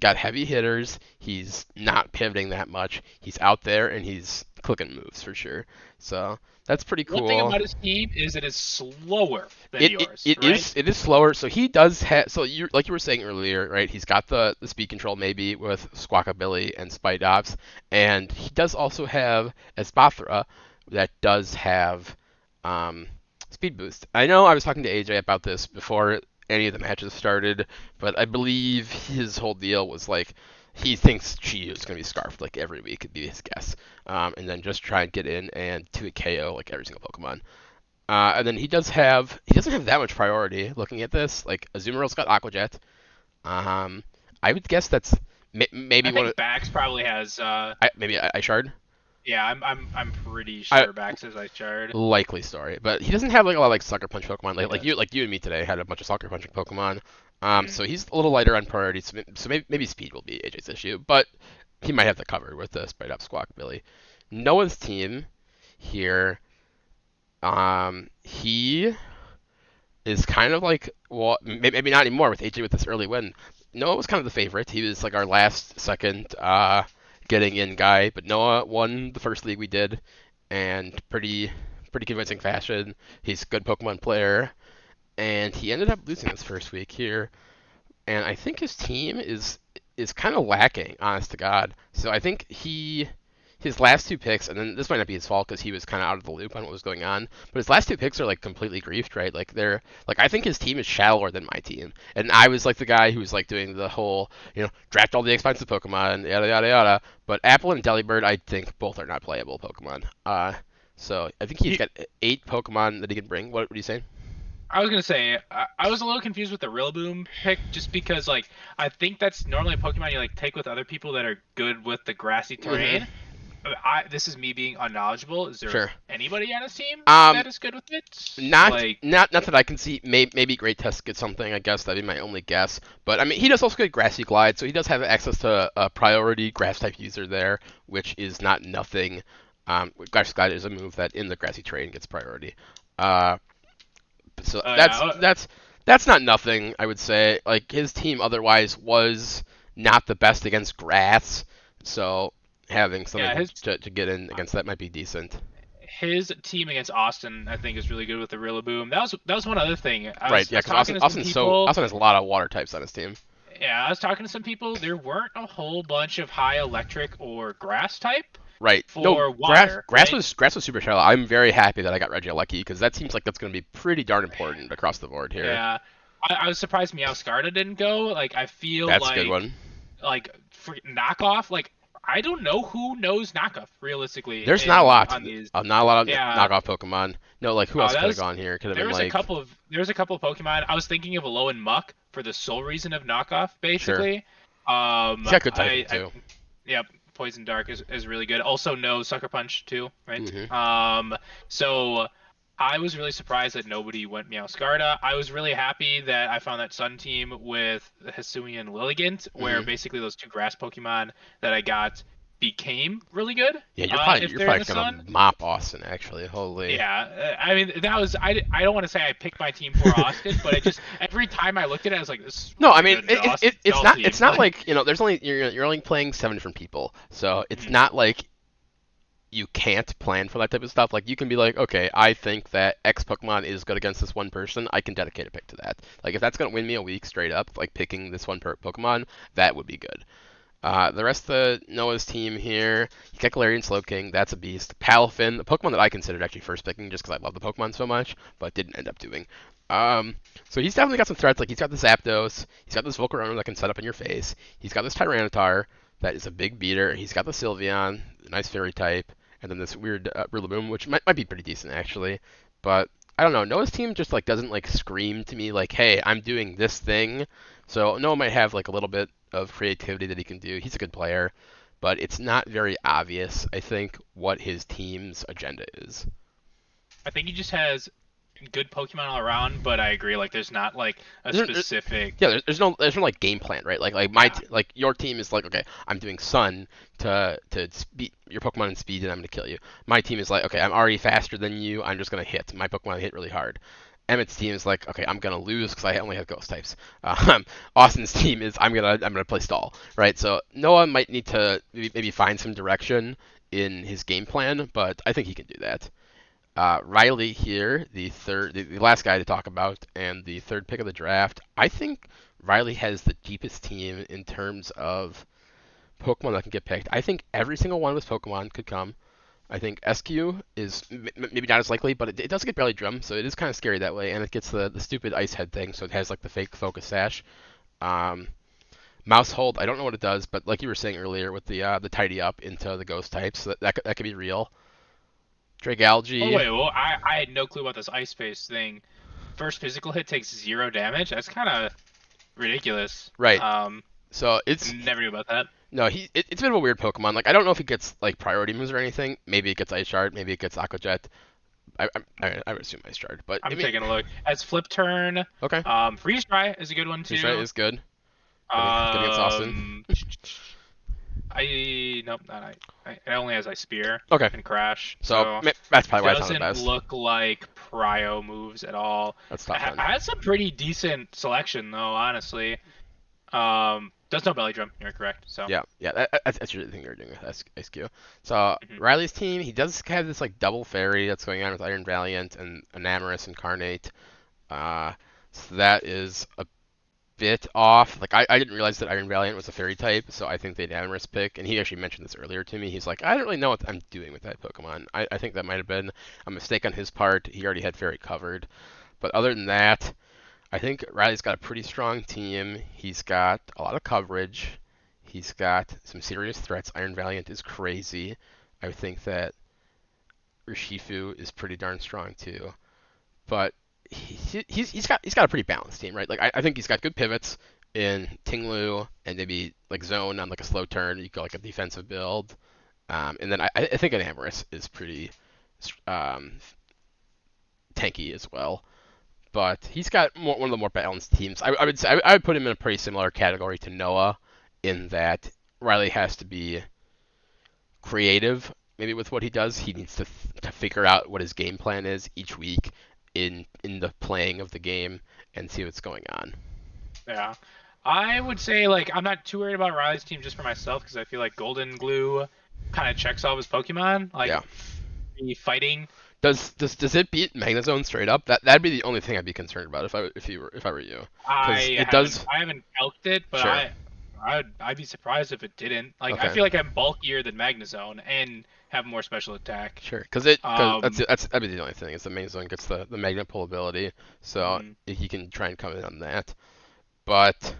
got heavy hitters. He's not pivoting that much. He's out there and he's clicking moves for sure. So that's pretty One thing cool. about his team is it is slower than It, it, yours, it right? is it is slower. So he does have so you like you were saying earlier, right? He's got the speed control maybe with Squawkabilly and Spite Ops, and he does also have Espathra that does have um, speed boost. I know I was talking to AJ about this before any of the matches started, but I believe his whole deal was like he thinks Chi is going to be scarfed like every week, would be his guess, and then just try and get in and to a KO like every single Pokemon. And then he doesn't have that much priority looking at this. Like Azumarill's got Aqua Jet. Um, I would guess that's maybe I one of think Bax probably has. maybe I Shard. Yeah, I'm pretty I sure Bax has Ice Shard. likely story, but he doesn't have like a lot of like Sucker Punch Pokemon. He Like does. you and me today had a bunch of Sucker Punching Pokemon. Mm. So he's a little lighter on priority. So maybe speed will be AJ's issue, but he might have that covered with the Sprite Up Squawk Billy. Noah's team here. He is kind of like, well, maybe not anymore with AJ with this early win. Noah was kind of the favorite. He was like our last second getting in guy, but Noah won the first league we did, and pretty convincing fashion. He's a good Pokemon player, and he ended up losing this first week here and I think his team is kind of lacking, honest to God. So I think his last two picks, and then this might not be his fault because he was kind of out of the loop on what was going on, but his last two picks are like completely griefed, right? Like they're like I think his team is shallower than my team, and I was like the guy who was like doing the whole draft all the expensive Pokemon, yada yada yada. But Apple and Delibird, I think both are not playable Pokemon. So I think he's He, got 8 Pokemon that he can bring. What are you saying? I was gonna say I was a little confused with the Rillaboom pick just because like I think that's normally a Pokemon you like take with other people that are good with the grassy Mm-hmm. terrain. This is me being unknowledgeable. Is there Sure. anybody on his team Um, that is good with it? Not Like, not not that I can see. Maybe Great Tusk gets something. I guess that'd be my only guess. But I mean, he does also get Grassy Glide, so he does have access to a priority Grass type user there, which is not nothing. Grassy Glide is a move that in the Grassy terrain gets priority. Uh, so oh yeah, that's not nothing. I would say like his team otherwise was not the best against grass, so having yeah. something to get in against that might be decent. His team against Austin, I think, is really good with the Rillaboom. That was one other thing. I Right, was I yeah, was because talking to some people. Austin has a lot of water types on his team. Yeah, I was talking to some people. There weren't a whole bunch of high electric or grass type Right. No, for water, right? Grass was super shallow. I'm very happy that I got Regieleki because that seems like that's going to be pretty darn important across the board here. Yeah, I was surprised Meowscarda didn't go. Like, I feel That's a good one. like for knockoff. Like, I don't know who knows knockoff realistically There's not a in lot. on these. Not a lot of Yeah, knockoff Pokemon. No, like who else that could have was gone here? Could have there been was a like, couple of Pokemon. I was thinking of Alolan Muck for the sole reason of knockoff, sure. basically. He's got good typing I too. Yep, Poison Dark is really good. Also, no Sucker Punch too, right? Hmm. So I was really surprised that nobody went Meowscarda. I was really happy that I found that Sun team with Hisuian Lilligant, where Hmm. basically those two grass Pokemon that I got became really good. Yeah, If you're they're in probably the gonna Sun. mop Austin actually. Holy. Yeah, I mean that was I don't want to say I picked my team for Austin, but it just every time I looked at it, I was like, this is No, I really mean good Austin Cell it's team. not like there's only you're only playing 7 different people, so it's Mhm. not like you can't plan for that type of stuff. Like you can be like, okay, I think that X Pokemon is good against this one person. I can dedicate a pick to that. Like if that's gonna win me a week straight up, like picking this one Pokemon, that would be good. The rest of the Noah's team here, you got Galarian Slowking, that's a beast. Palafin, the Pokemon that I considered actually first picking just because I love the Pokemon so much, but didn't end up doing. So he's definitely got some threats. Like he's got this Zapdos, he's got this Volcarona that can set up in your face. He's got this Tyranitar that is a big beater. He's got the Sylveon, a nice Fairy type, and then this weird Rillaboom, which might be pretty decent actually. But I don't know. Noah's team just like doesn't like scream to me like, "Hey, I'm doing this thing." So Noah might have like a little bit of creativity that he can do. He's a good player, but it's not very obvious, I think, what his team's agenda is. I think he just has good Pokemon all around, but I agree, like there's not like a There's, there- specific. yeah, there's no like game plan, right? Like Yeah. like your team is like, okay, I'm doing Sun to beat your Pokemon in speed, and I'm gonna kill you. My team is like, okay, I'm already faster than you. I'm just gonna hit. My Pokemon hit really hard. Emmett's team is like, okay, I'm gonna lose because I only have Ghost types. Austin's team is I'm gonna play Stall, right? So Noah might need to maybe find some direction in his game plan, but I think he can do that. Riley here, the last guy to talk about, and the third pick of the draft. I think Riley has the deepest team in terms of Pokemon that can get picked. I think every single one of his Pokemon could come. I think SQ is maybe not as likely, but it does get Belly Drum, so it is kind of scary that way, and it gets the stupid Ice Head thing, so it has like the fake Focus Sash. Um, Mouse Hold, I don't know what it does, but like you were saying earlier with the Tidy Up into the Ghost types, that could be real. Oh Dragalge, wait, well I had no clue about this ice phase thing. First physical hit takes 0 damage. That's kind of ridiculous. right? So I it's never knew about that. No, it's a bit of a weird Pokemon. Like I don't know if he gets like priority moves or anything. Maybe it gets Ice Shard. Maybe it gets Aqua Jet. I would assume Ice Shard. But I I'm mean, taking a look. As Flip Turn, okay, Freeze Dry is a good one Freeze Ray too. is good. Good against Austin. Um, I nope, not it only has Ice Spear Okay, and Crash, so so that's probably why it's not the doesn't best. look like Prio moves at all. That's tough then. Has a pretty decent selection though, honestly. Does no belly drum. You're correct. So. Yeah, that's usually the thing you're doing with SQ. So Mhm. Riley's team, he does have this like double fairy that's going on with Iron Valiant and Enamorus Incarnate. Uh, so that is a bit off. Like I didn't realize that Iron Valiant was a fairy type, so I think they'd Amorous pick. And he actually mentioned this earlier to me. He's like, I don't really know what I'm doing with that Pokemon. I think that might have been a mistake on his part. He already had fairy covered. But other than that, I think Riley's got a pretty strong team. He's got a lot of coverage. He's got some serious threats. Iron Valiant is crazy. I think that Urshifu is pretty darn strong too. But he's got a pretty balanced team, right? Like I think he's got good pivots in Tinglu and maybe like zone on like a slow turn. You go like a defensive build, and then I think an Amorous is pretty um, tanky as well. But he's got one of the more balanced teams. I would say I would put him in a pretty similar category to Noah in that Riley has to be creative maybe with what he does. He needs to figure out what his game plan is each week in the playing of the game and see what's going on. Yeah. I would say like I'm not too worried about Riley's team just for myself because I feel like Golden Glue kind of checks all of his Pokemon, like Yeah. free fighting. Does it beat Magnezone straight up? That'd be the only thing I'd be concerned about if I were you, because it does. I haven't calced it, but Sure. I'd be surprised if it didn't. Like I Okay. feel like I'm bulkier than Magnezone and have more special attack. Sure. Because Um, that'd be the only thing is the Magnezone gets the magnet pull ability, so mhm. he can try and come in on that. But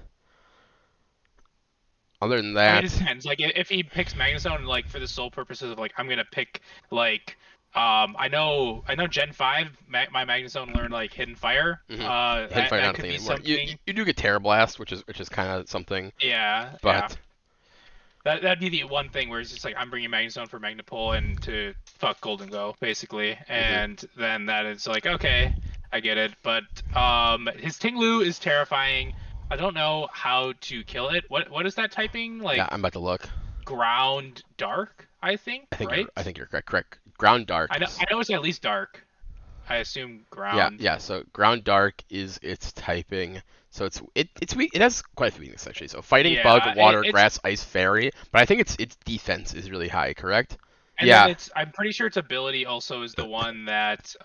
other than I mean, it that, depends. Like, if he picks Magnezone, like for the sole purposes of like, I'm gonna pick like, I know Gen 5, my Magnezone learned like Hidden Fire. mhm, Hidden Fire That not a could thing be anymore. something. You do get Terra Blast, which is kind of something, Yeah, yeah. but That'd be the one thing where it's just like I'm bringing Magnezone for Magnapole and to fuck Golden Go basically, mhm, and then that is like okay, I get it. But his Tinglu is terrifying. I don't know how to kill it. What is that typing yeah, like? I'm about to look. Ground dark, I think, I right? think you're correct. Correct. Ground Dark. I know it's at least dark. I assume Yeah, ground. yeah. So Ground Dark is its typing. So it's weak. It has quite a few weaknesses actually. So Fighting Bug, Yeah, Water, it's Grass, Ice, Fairy. But I think its defense is really high. Correct? and then Yeah, it's I'm pretty sure its ability also is the one that it's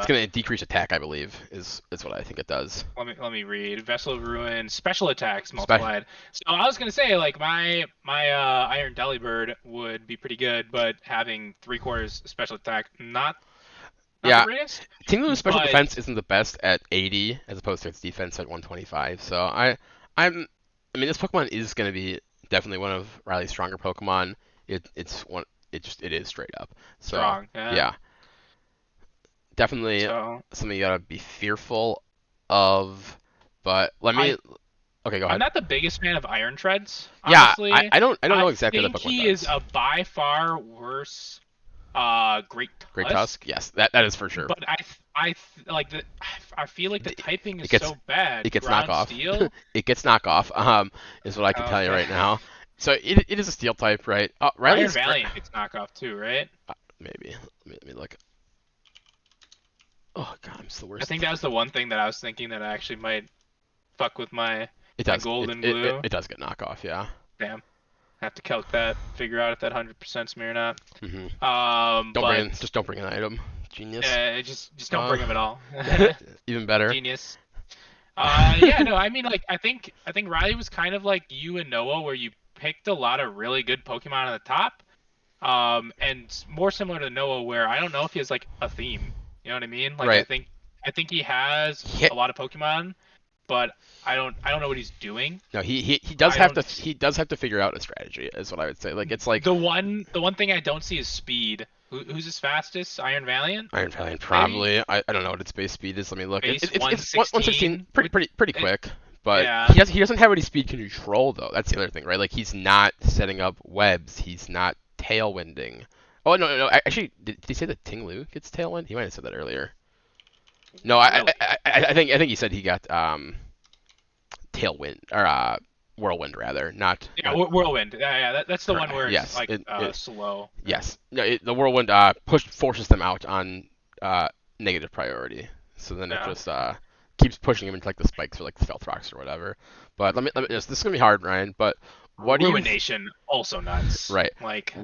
gonna decrease attack. I believe is what I think it does. let me read. Vessel of Ruin special attacks Spe- multiplied. So I was gonna say like my Iron Delibird would be pretty good, but having 3/4 special attack not the yeah, greatest. Tinglu's special But defense isn't the best at 80 as opposed to its defense at 125. So I mean this Pokemon is gonna be definitely one of Riley's stronger Pokemon. It's one it is straight up. So strong, yeah. yeah, definitely So something you gotta be fearful of. But I Okay, go I'm ahead. not the biggest fan of Iron Treads, Yeah, I, honestly. I don't I don't know I exactly what think that Pokemon he is does. a by far worse Great Great Tusk, Tusk, yes, that is for sure. but like I feel like the It, typing is it gets so bad. it gets Ground knockoff. Steel. It gets knockoff. Is what I can tell you Okay. right now. So it is a steel type, right? Iron Riley's Valiant gets knockoff too, right? maybe. Let me look. Oh god, I'm just the I worst. think that was the one thing that I was thinking that actually might fuck with It my does. It golden it, it, glue. it does get knockoff, yeah. Damn, have to calc that, figure out if that 100% me or not. hmm Um, Don't bring in. but Just don't bring an item. Genius. just don't Uh, bring him at all. even better. Genius. Yeah, no, I mean, like, I think Riley was kind of like you and Noah, where you picked a lot of really good Pokemon at the top. And more similar to Noah, where I don't know if he has like a theme. You know what I mean? Like, Right. I think he has He, a lot of Pokemon, but I don't know what he's doing. no, he does I have don't. to he does have to figure out a strategy, is what I would say. Like it's like The one thing I don't see is speed. Who's his fastest? Iron Valiant, Iron Valiant maybe. probably. I don't know what its base speed is. Let me look. Base It's 116, 116. pretty quick. But Yeah. he doesn't have any speed control though. That's the other thing, right? Like he's not setting up webs. He's not tailwinding. Oh no. Actually, did he say that Tinglu gets tailwind? He might have said that earlier. No, Really? I think he said he got tailwind or whirlwind rather, Yeah. not Whirlwind. Yeah. That's the one correct. where it's Yes, like slow. Yeah. yes. No, the whirlwind forces them out on uh negative priority. So then it Yeah. just keeps pushing him into like the spikes or like the stealth rocks or whatever. But this is gonna be hard, Ryan. But what do you Ruination also nuts. right? Like,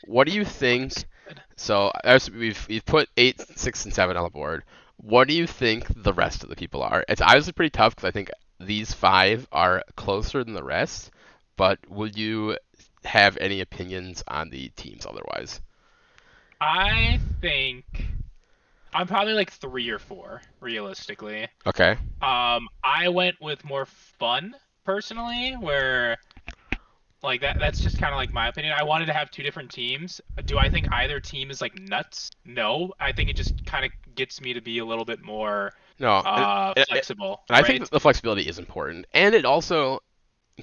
What do you fucking think? stupid. So as we've put 8, 6, and 7 on the board. What do you think the rest of the people are? It's obviously pretty tough because I think these 5 are closer than the rest. But would you have any opinions on the teams otherwise? I think I'm probably like 3 or 4, realistically. Okay. I went with more fun personally, where like that's just kind of like my opinion. I wanted to have 2 different teams. Do I think either team is like nuts? No. I think it just kind of gets me to be a little bit more No, flexible, and I think right? that the flexibility is important, and it also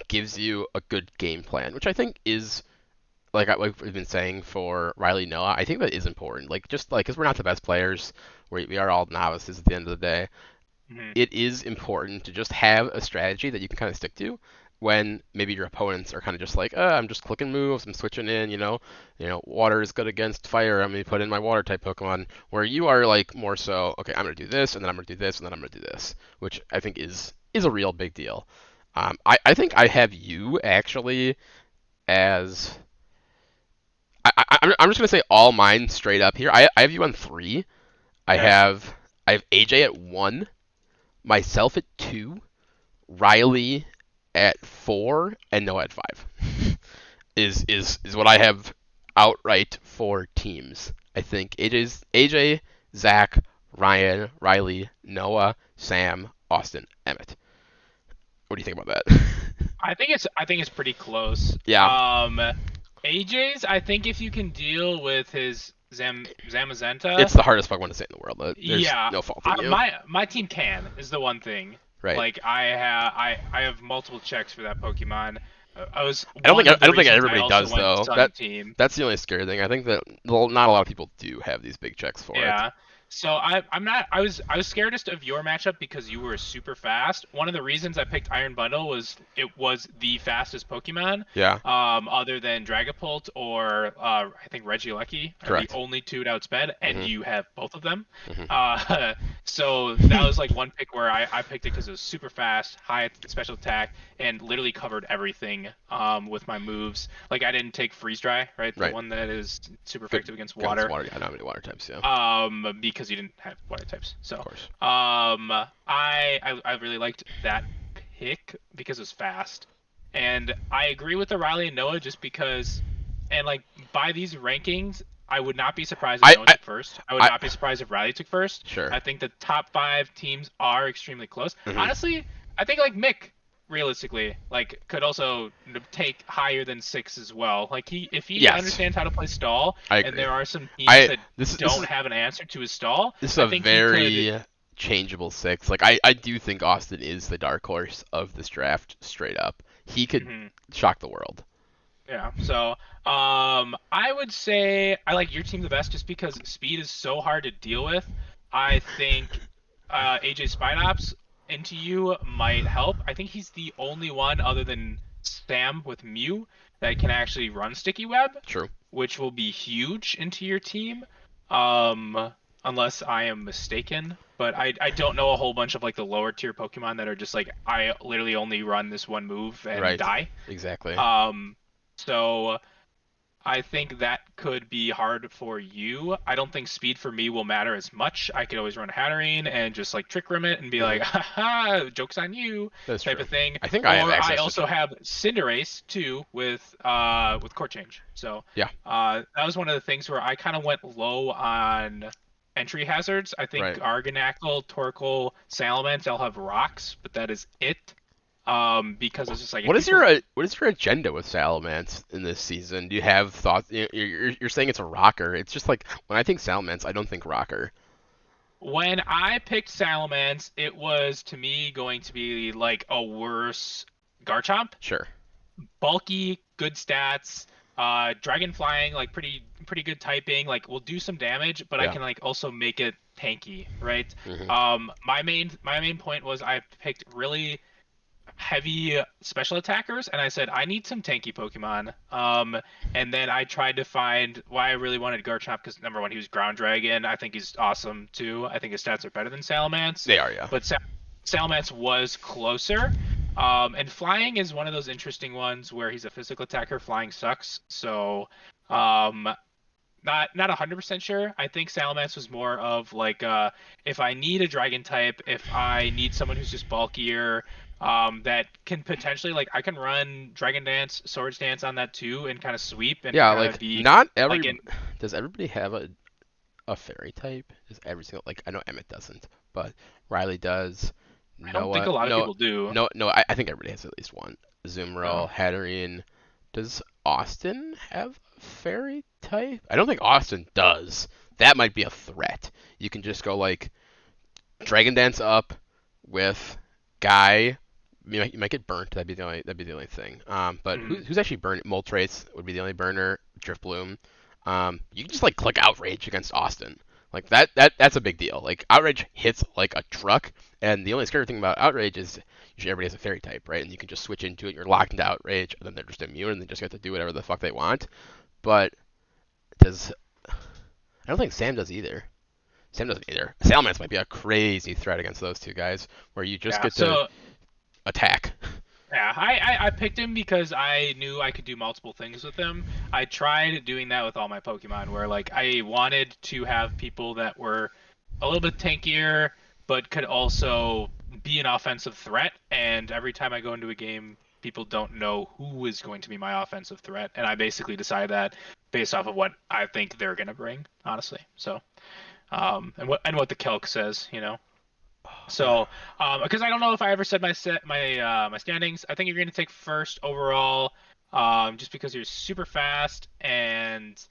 gives you a good game plan, which I think is like we've been saying for Riley Noah. I think that is important. Like just like because we're not the best players, we are all novices at the end of the day. Hmm. It is important to just have a strategy that you can kind of stick to when maybe your opponents are kind of just like, I'm just clicking moves, I'm switching in, water is good against fire, I'm gonna put in my water type Pokemon, where you are like more so, okay, I'm gonna do this, and then I'm gonna do this, and then I'm gonna do this, which I think is a real big deal. I think I have you actually as I'm just gonna say all mine straight up here. I have you on 3. I Okay. have I have AJ at 1, myself at 2, Riley at 4, and Noah at 5. Is what I have outright for teams. I think it is AJ, Zach, Ryan, Riley, Noah, Sam, Austin, Emmett. What do you think about that? I think it's pretty close. Yeah, AJ's, I think if you can deal with his Zamazenta, it's the hardest Pokemon to say in the world. There's yeah, no faulting you. my team can is the one thing. Right. Like I have multiple checks for that Pokemon. I was I don't one think of I the don't think reasons I everybody also does went though. Sun Team. That's the only scary thing. I think that not a lot of people do have these big checks for it. Yeah. So I'm not I was scaredest of your matchup because you were super fast. One of the reasons I picked Iron Bundle was it was the fastest Pokemon, Yeah, other than Dragapult or I think Regieleki are the correct. only two to outsped, and hmm you have both of them. hmm Uh, so that was like one pick where I picked it because it was super fast, high special attack, and literally covered everything with my moves. Like I didn't take Freeze Dry, right? The Right. one that is super Good. effective against Against water, water. Yeah, not many water types. Yeah, because you didn't have water types. So, of course. I really liked that pick because it was fast, and I agree with the Riley and Noah just because, and like by these rankings, I would not be surprised if I, Noah I, took first. I would I not be surprised if Riley took first. sure. I think the top 5 teams are extremely close. hmm Honestly, I think like Mick, realistically, like could also take higher than 6 as well. Like if he Yes, understands how to play stall, I and agree. there are some teams I that this is don't have an answer to his stall, this is I a think he could. very changeable six. Like I do think Austin is the dark horse of this draft, straight up. He could Hmm. shock the world. Yeah. So, I would say I like your team the best just because speed is so hard to deal with. I think AJ Spidops into you might help. I think he's the only one other than Sam with Mew that can actually run Sticky Web, True. which will be huge into your team. Um, Unless I am mistaken. But I don't know a whole bunch of like the lower tier Pokemon that are just like I literally only run this one move and Right. die. Exactly. Um, so I think that could be hard for you. I don't think speed for me will matter as much. I could always run Hatterene and just like trick room it and be Hmm. like, haha, joke's on you That's type true. of thing. I think I have Or I access to. also have Cinderace too with Court Change. So Yeah. that was one of the things where I kind of went low on entry hazards. I think Right. Argonackle, Torkoal, Salamence, I'll have rocks, but that is it. Because it's just like if What is people your agenda with Salamence in this season? Do you have thoughts? You're saying it's a rocker. It's just like when I think Salamence, I don't think rocker. When I picked Salamence, it was to me going to be like a worse Garchomp. Sure. Bulky, good stats, dragon flying, like pretty good typing, like will do some damage, but I Yeah. can like also make it tanky, right? Hmm. My main point was I picked really heavy special attackers, and I said I need some tanky Pokemon. And then I tried to find why I really wanted Garchomp because number one, he was Ground Dragon. I think he's awesome too. I think his stats are better than Salamence, They are, yeah. but Salamence was closer. And flying is one of those interesting ones where he's a physical attacker. Flying sucks, so um, not 100% sure. I think Salamence was more of like if I need a dragon type, if I need someone who's just bulkier, that can potentially like I can run Dragon Dance, Swords Dance on that too, and kind of sweep and Yeah, kind of like be not like every. in. Does everybody have a fairy type? Does every single like I know Emmett doesn't, but Riley does. I don't think a lot of No, people do. no. I think everybody has at least one. Oh. Zumrel, Hatterene. Does Austin have a fairy type? I don't think Austin does. That might be a threat. You can just go like Dragon Dance up with Guy. You might get burnt. That'd be the only thing. But Mm. who's actually burnt? Moltres would be the only burner. Drifloom. You can just like click Outrage against Austin. Like that's a big deal. Like Outrage hits like a truck, and the only scary thing about Outrage is usually everybody has a fairy type, right? And you can just switch into it. You're locked into Outrage, and then they're just immune, and they just get to do whatever the fuck they want. But does I don't think Sam does either. Sam doesn't either. Salamence might be a crazy threat against those two guys, where you just Yeah. get to So attack. yeah, I picked him because I knew I could do multiple things with him. I tried doing that with all my Pokemon, where like I wanted to have people that were a little bit tankier, but could also be an offensive threat. And every time I go into a game, people don't know who is going to be my offensive threat, and I basically decide that based off of what I think they're gonna bring, honestly. So, and what the Kelk says, you know. Yeah. So, because I don't know if I ever said my standings. I think you're going to take first overall, just because you're super fast, and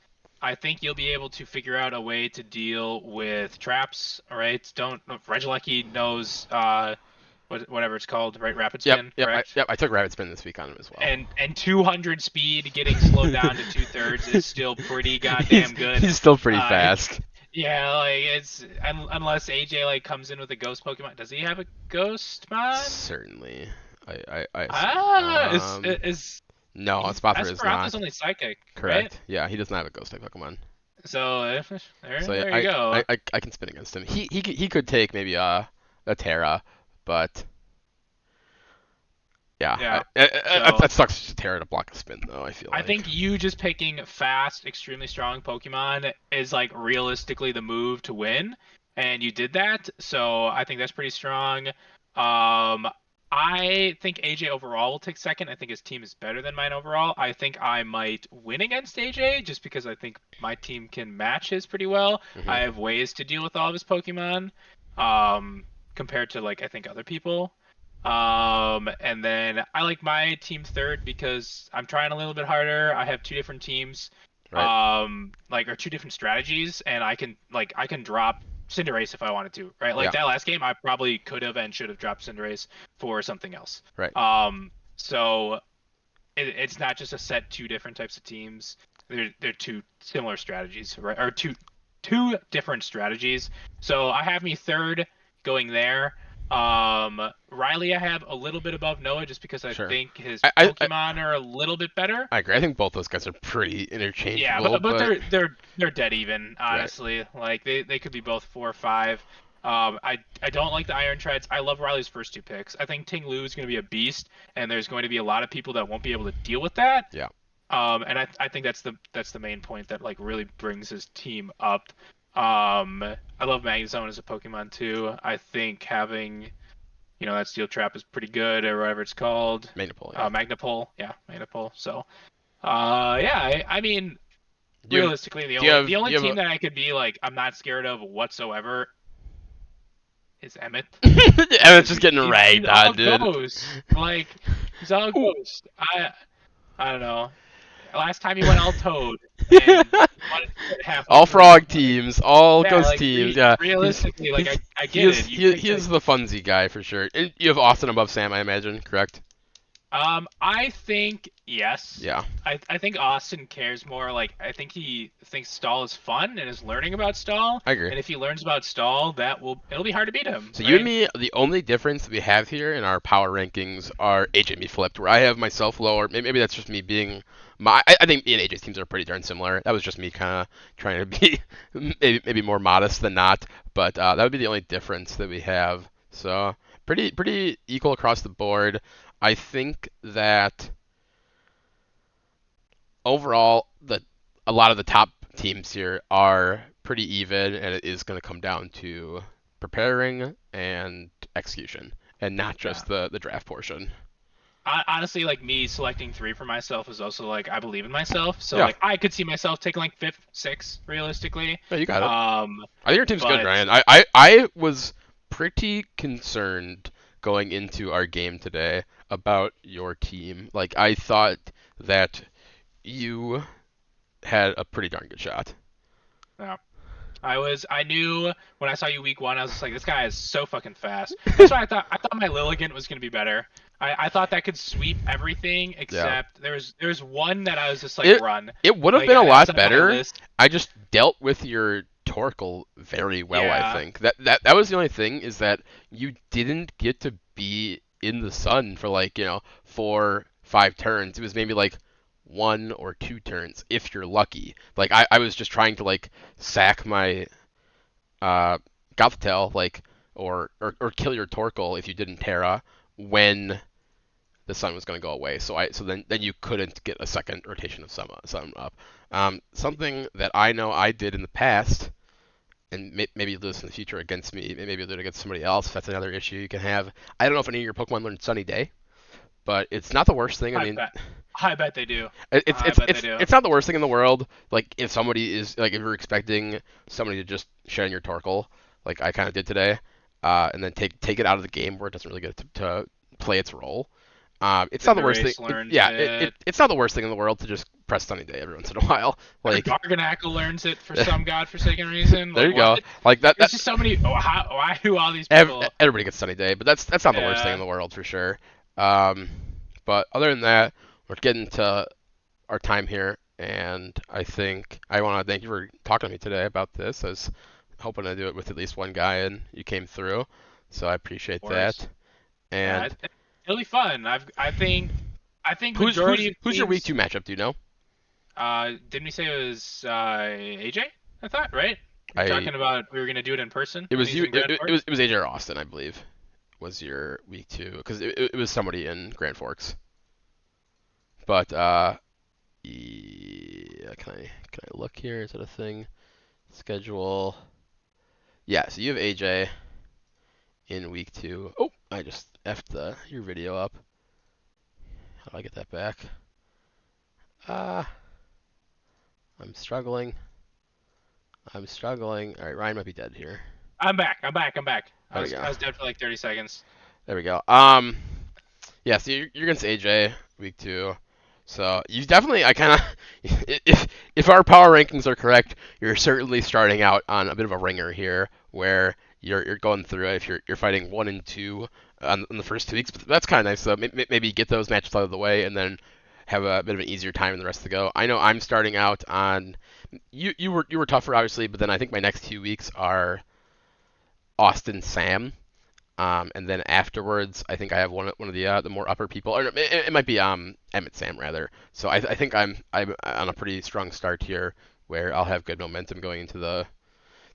I think you'll be able to figure out a way to deal with traps. All right, don't Regieleki knows whatever it's called, right? Rapid Yep, spin, yep, correct? yep. I took Rabbit Spin this week on him as well. And 200 speed getting slowed down to 2/3 is still pretty he's goddamn good. he's still pretty Uh, fast. yeah, like it's unless AJ like comes in with a ghost Pokemon. Does he have a ghost mon? Certainly, I assume. Ah, is No, he's Spotter is Esperanza's not only psychic, right? correct. Yeah, he does not have a Ghost type Pokemon. So there, So yeah, there you go. I can spin against him. He could take maybe a Terra, but yeah, Yeah. that So sucks to Terra to block a spin though. I feel I like. think you just picking fast, extremely strong Pokemon is like realistically the move to win, and you did that. So I think that's pretty strong. I think AJ overall will take second. I think his team is better than mine overall. I think I might win against AJ just because I think my team can match his pretty well. Hmm. I have ways to deal with all of his Pokemon, um, compared to like I think other people. And then I like my team third because I'm trying a little bit harder. I have two different teams, Right. like or two different strategies, and I can drop Cinderace if I wanted to, right? Like Yeah. that last game, I probably could have and should have dropped Cinderace for something else. Right. So it's not just a set two different types of teams. They're two similar strategies, right? Or two different strategies. So I have me third going there. Riley I have a little bit above Noah just because I Sure. think his I Pokemon are a little bit better. I agree. I think both those guys are pretty Yeah, interchangeable, but but they're dead even, right. honestly. Like they could be both 4 or 5. I don't like the Iron Treads. I love Riley's first two picks. I think Ting Lu is going to be a beast, and there's going to be a lot of people that won't be able to deal with that. Yeah. And I think that's the main point that like really brings his team up. I love Magnezone as a Pokemon too. I think having that Steel Trap is pretty good or whatever it's called. Manipul, yeah. Magnapole, yeah, Magnapole. So, yeah, I mean, Do you have realistically, the do you only have the do only you have team that I could be like I'm not scared of whatsoever is Emmett. a and it's 'Cause just getting he's ragged all on, dude. ghost. Like he's all ghost. I don't know. Last time he went all Toad and wanted to quit halfway All through. frog Like, teams, all yeah, ghost like teams. Yeah, realistically, like I he get is it. You he, picked he like is the funsy guy for sure. And you have Austin above Sam, I imagine, correct? I think yes. Yeah, I think Austin cares more. Like I think he thinks stall is fun and is learning about stall. I agree. And if he learns about stall, it'll be hard to beat him, So you and right? me, the only difference we have here in our power rankings are AJ and me flipped, where I have myself lower. Maybe that's just me being I think me and AJ's teams are pretty darn similar. That was just me kind of trying to be maybe more modest than not, but that would be the only difference that we have. So pretty equal across the board. I think that overall a lot of the top teams here are pretty even, and it is going to come down to preparing and execution, and not Yeah. just the draft portion. Honestly, like me selecting three for myself is also like I believe in myself. So Yeah, like I could see myself taking like fifth, sixth, realistically. yeah, you got it. Um, I think your team's good, but Ryan. I was pretty concerned going into our game today about your team. Like I thought that you had a pretty darn good shot. yeah. I knew when I saw you week one, I was just like, this guy is so fucking fast. That's why I thought my Lilligant was gonna be better. I thought that could sweep everything Yeah. except there's one that I was just like It run. it would have Like been a I was lot on my better. list. I just dealt with your Torkoal very well, I Yeah. think. That was the only thing is that you didn't get to be in the sun for like, 4, 5 turns. It was maybe like 1 or 2 turns if you're lucky. Like I was just trying to like sack my uh Gothitelle like or kill your Torkoal if you didn't Terra when the sun was going to go away. So then you couldn't get a second rotation of sun up. Something that I know I did in the past, and maybe you'll do this in the future against me. Maybe you'll do it against somebody else. That's another issue you can have. I don't know if any of your Pokemon learned Sunny Day, but it's not the worst thing. I I mean, bet. I bet they do. it's I it's bet they it's do. it's not the worst thing in the world. Like if somebody is like if you're expecting somebody to just shed on your Torkoal, like I kind of did today, and then take it out of the game where it doesn't really get to play its role. It's not the worst thing. Cinderace learns Yeah, it. it's not the worst thing in the world to just press Sunny Day every once in a while. Or Like, Garganackle learns it for some godforsaken reason. there Like you go. what? Like that. There's just so many. Oh, why do all these Ev- people? everybody gets Sunny Day, but that's not the worst thing in Yeah, the world for sure. Um, but other than that, we're getting to our time here, and I think I want to thank you for talking to me today about this. I was hoping to do it with at least one guy, and you came through, so I of appreciate course. that. Yeah, And it'll be fun. I think who's majority who's of who's your week teams. 2 matchup? Do you know? Didn't we say it was AJ? I thought, right? You're I talking about we were gonna do it in person It when was he's you. in Grand It Forks. was AJ or Austin, I believe, was your week 2 because it was somebody in Grand Forks. But yeah, can I look here? Is that a thing? Schedule. Yeah, so you have AJ in week 2. Oh, I just effed your video up. How do I get that back? Ah, I'm struggling. I'm struggling. All right, Ryan might be dead here. I'm back. I'm back. I There we was go. I was dead for like 30 seconds. There we go. Yeah, so you're against AJ week 2. So you definitely, I kind of, if our power rankings are correct, you're certainly starting out on a bit of a ringer here where you're going through it if you're fighting 1 and 2 on the first 2 weeks. But that's kind of nice though. Maybe get those matches out of the way and then have a bit of an easier time in the rest to go. I know I'm starting out on you were tougher obviously, but then I think my next 2 weeks are Austin Sam. And then afterwards, I think I have one of the more upper people, or it might be Emmett Sam rather. So I think I'm on a pretty strong start here, where I'll have good momentum going into the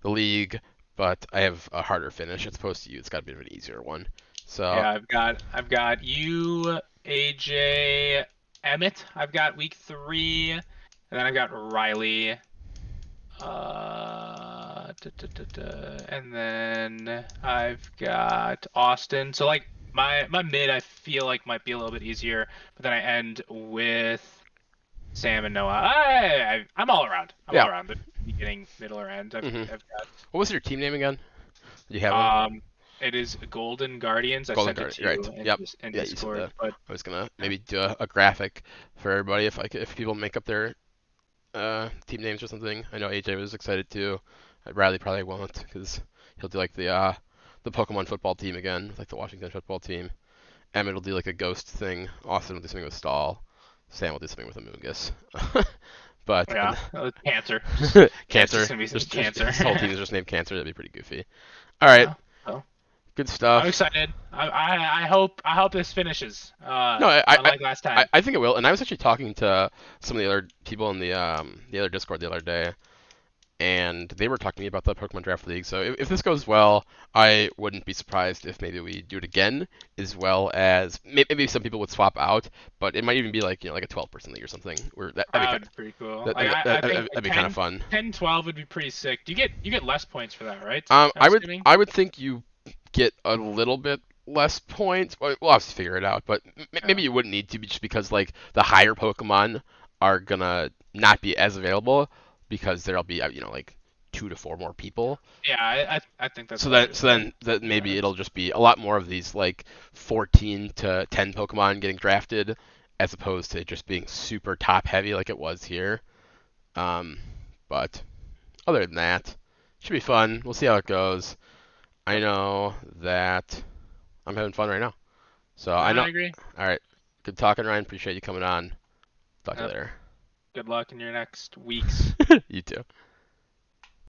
league, but I have a harder finish as opposed to you. It's got a bit of an easier one. So Yeah, I've got you, AJ, Emmett. I've got week 3, and then I've got Riley. And then I've got Austin. So like my mid, I feel like might be a little bit easier, but then I end with Sam and Noah. I'm all around. I'm yeah. all around. The beginning, middle, or end. hmm I've What was your team name again? Do you have one? got it is Golden Guardians. I Golden sent it Guard. to Right. you in Yep. in Yeah, you said Discord, that. but I was gonna yeah. maybe do a graphic for everybody if people make up their team names or something. I know AJ was excited too. Riley probably won't because he'll do like the Pokemon football team again, like the Washington football team. Emmett will do like a ghost thing. Austin will do something with Stall. Sam will do something with Amoonguss. but Yeah, Cancer. Just it's just Cancer, gonna be some just Cancer. his whole team is just named Cancer. That'd be pretty goofy. All right, Yeah. So good I'm stuff. excited. I hope this finishes. No, Unlike last time. I think it will. And I was actually talking to some of the other people in the other Discord the other day, and they were talking to me about the Pokemon Draft League. So if this goes well, I wouldn't be surprised if maybe we do it again, as well as maybe some people would swap out, but it might even be like like a 12-person league or something. Where that'd be That kind would be pretty cool. that, Like that, I that, think that'd be kind of 10, fun. 10, 12 would be pretty sick. You get less points for that, right? I'm assuming. I would think you get a little bit less points. We'll have to figure it out, but Yeah. maybe you wouldn't need to just because like the higher Pokemon are gonna not be as available because there'll be like 2 to 4 more people. Yeah, I think that's So about then it. so then that You're maybe right. it'll just be a lot more of these like 14 to 10 Pokemon getting drafted as opposed to just being super top heavy like it was here. Um, but other than that, should be fun. We'll see how it goes. I Yep. know that I'm having fun right now. So I know. I agree. All right. Good talking, Ryan. Appreciate you coming on. Talk to you Yep. later. Good luck in your next weeks. You too.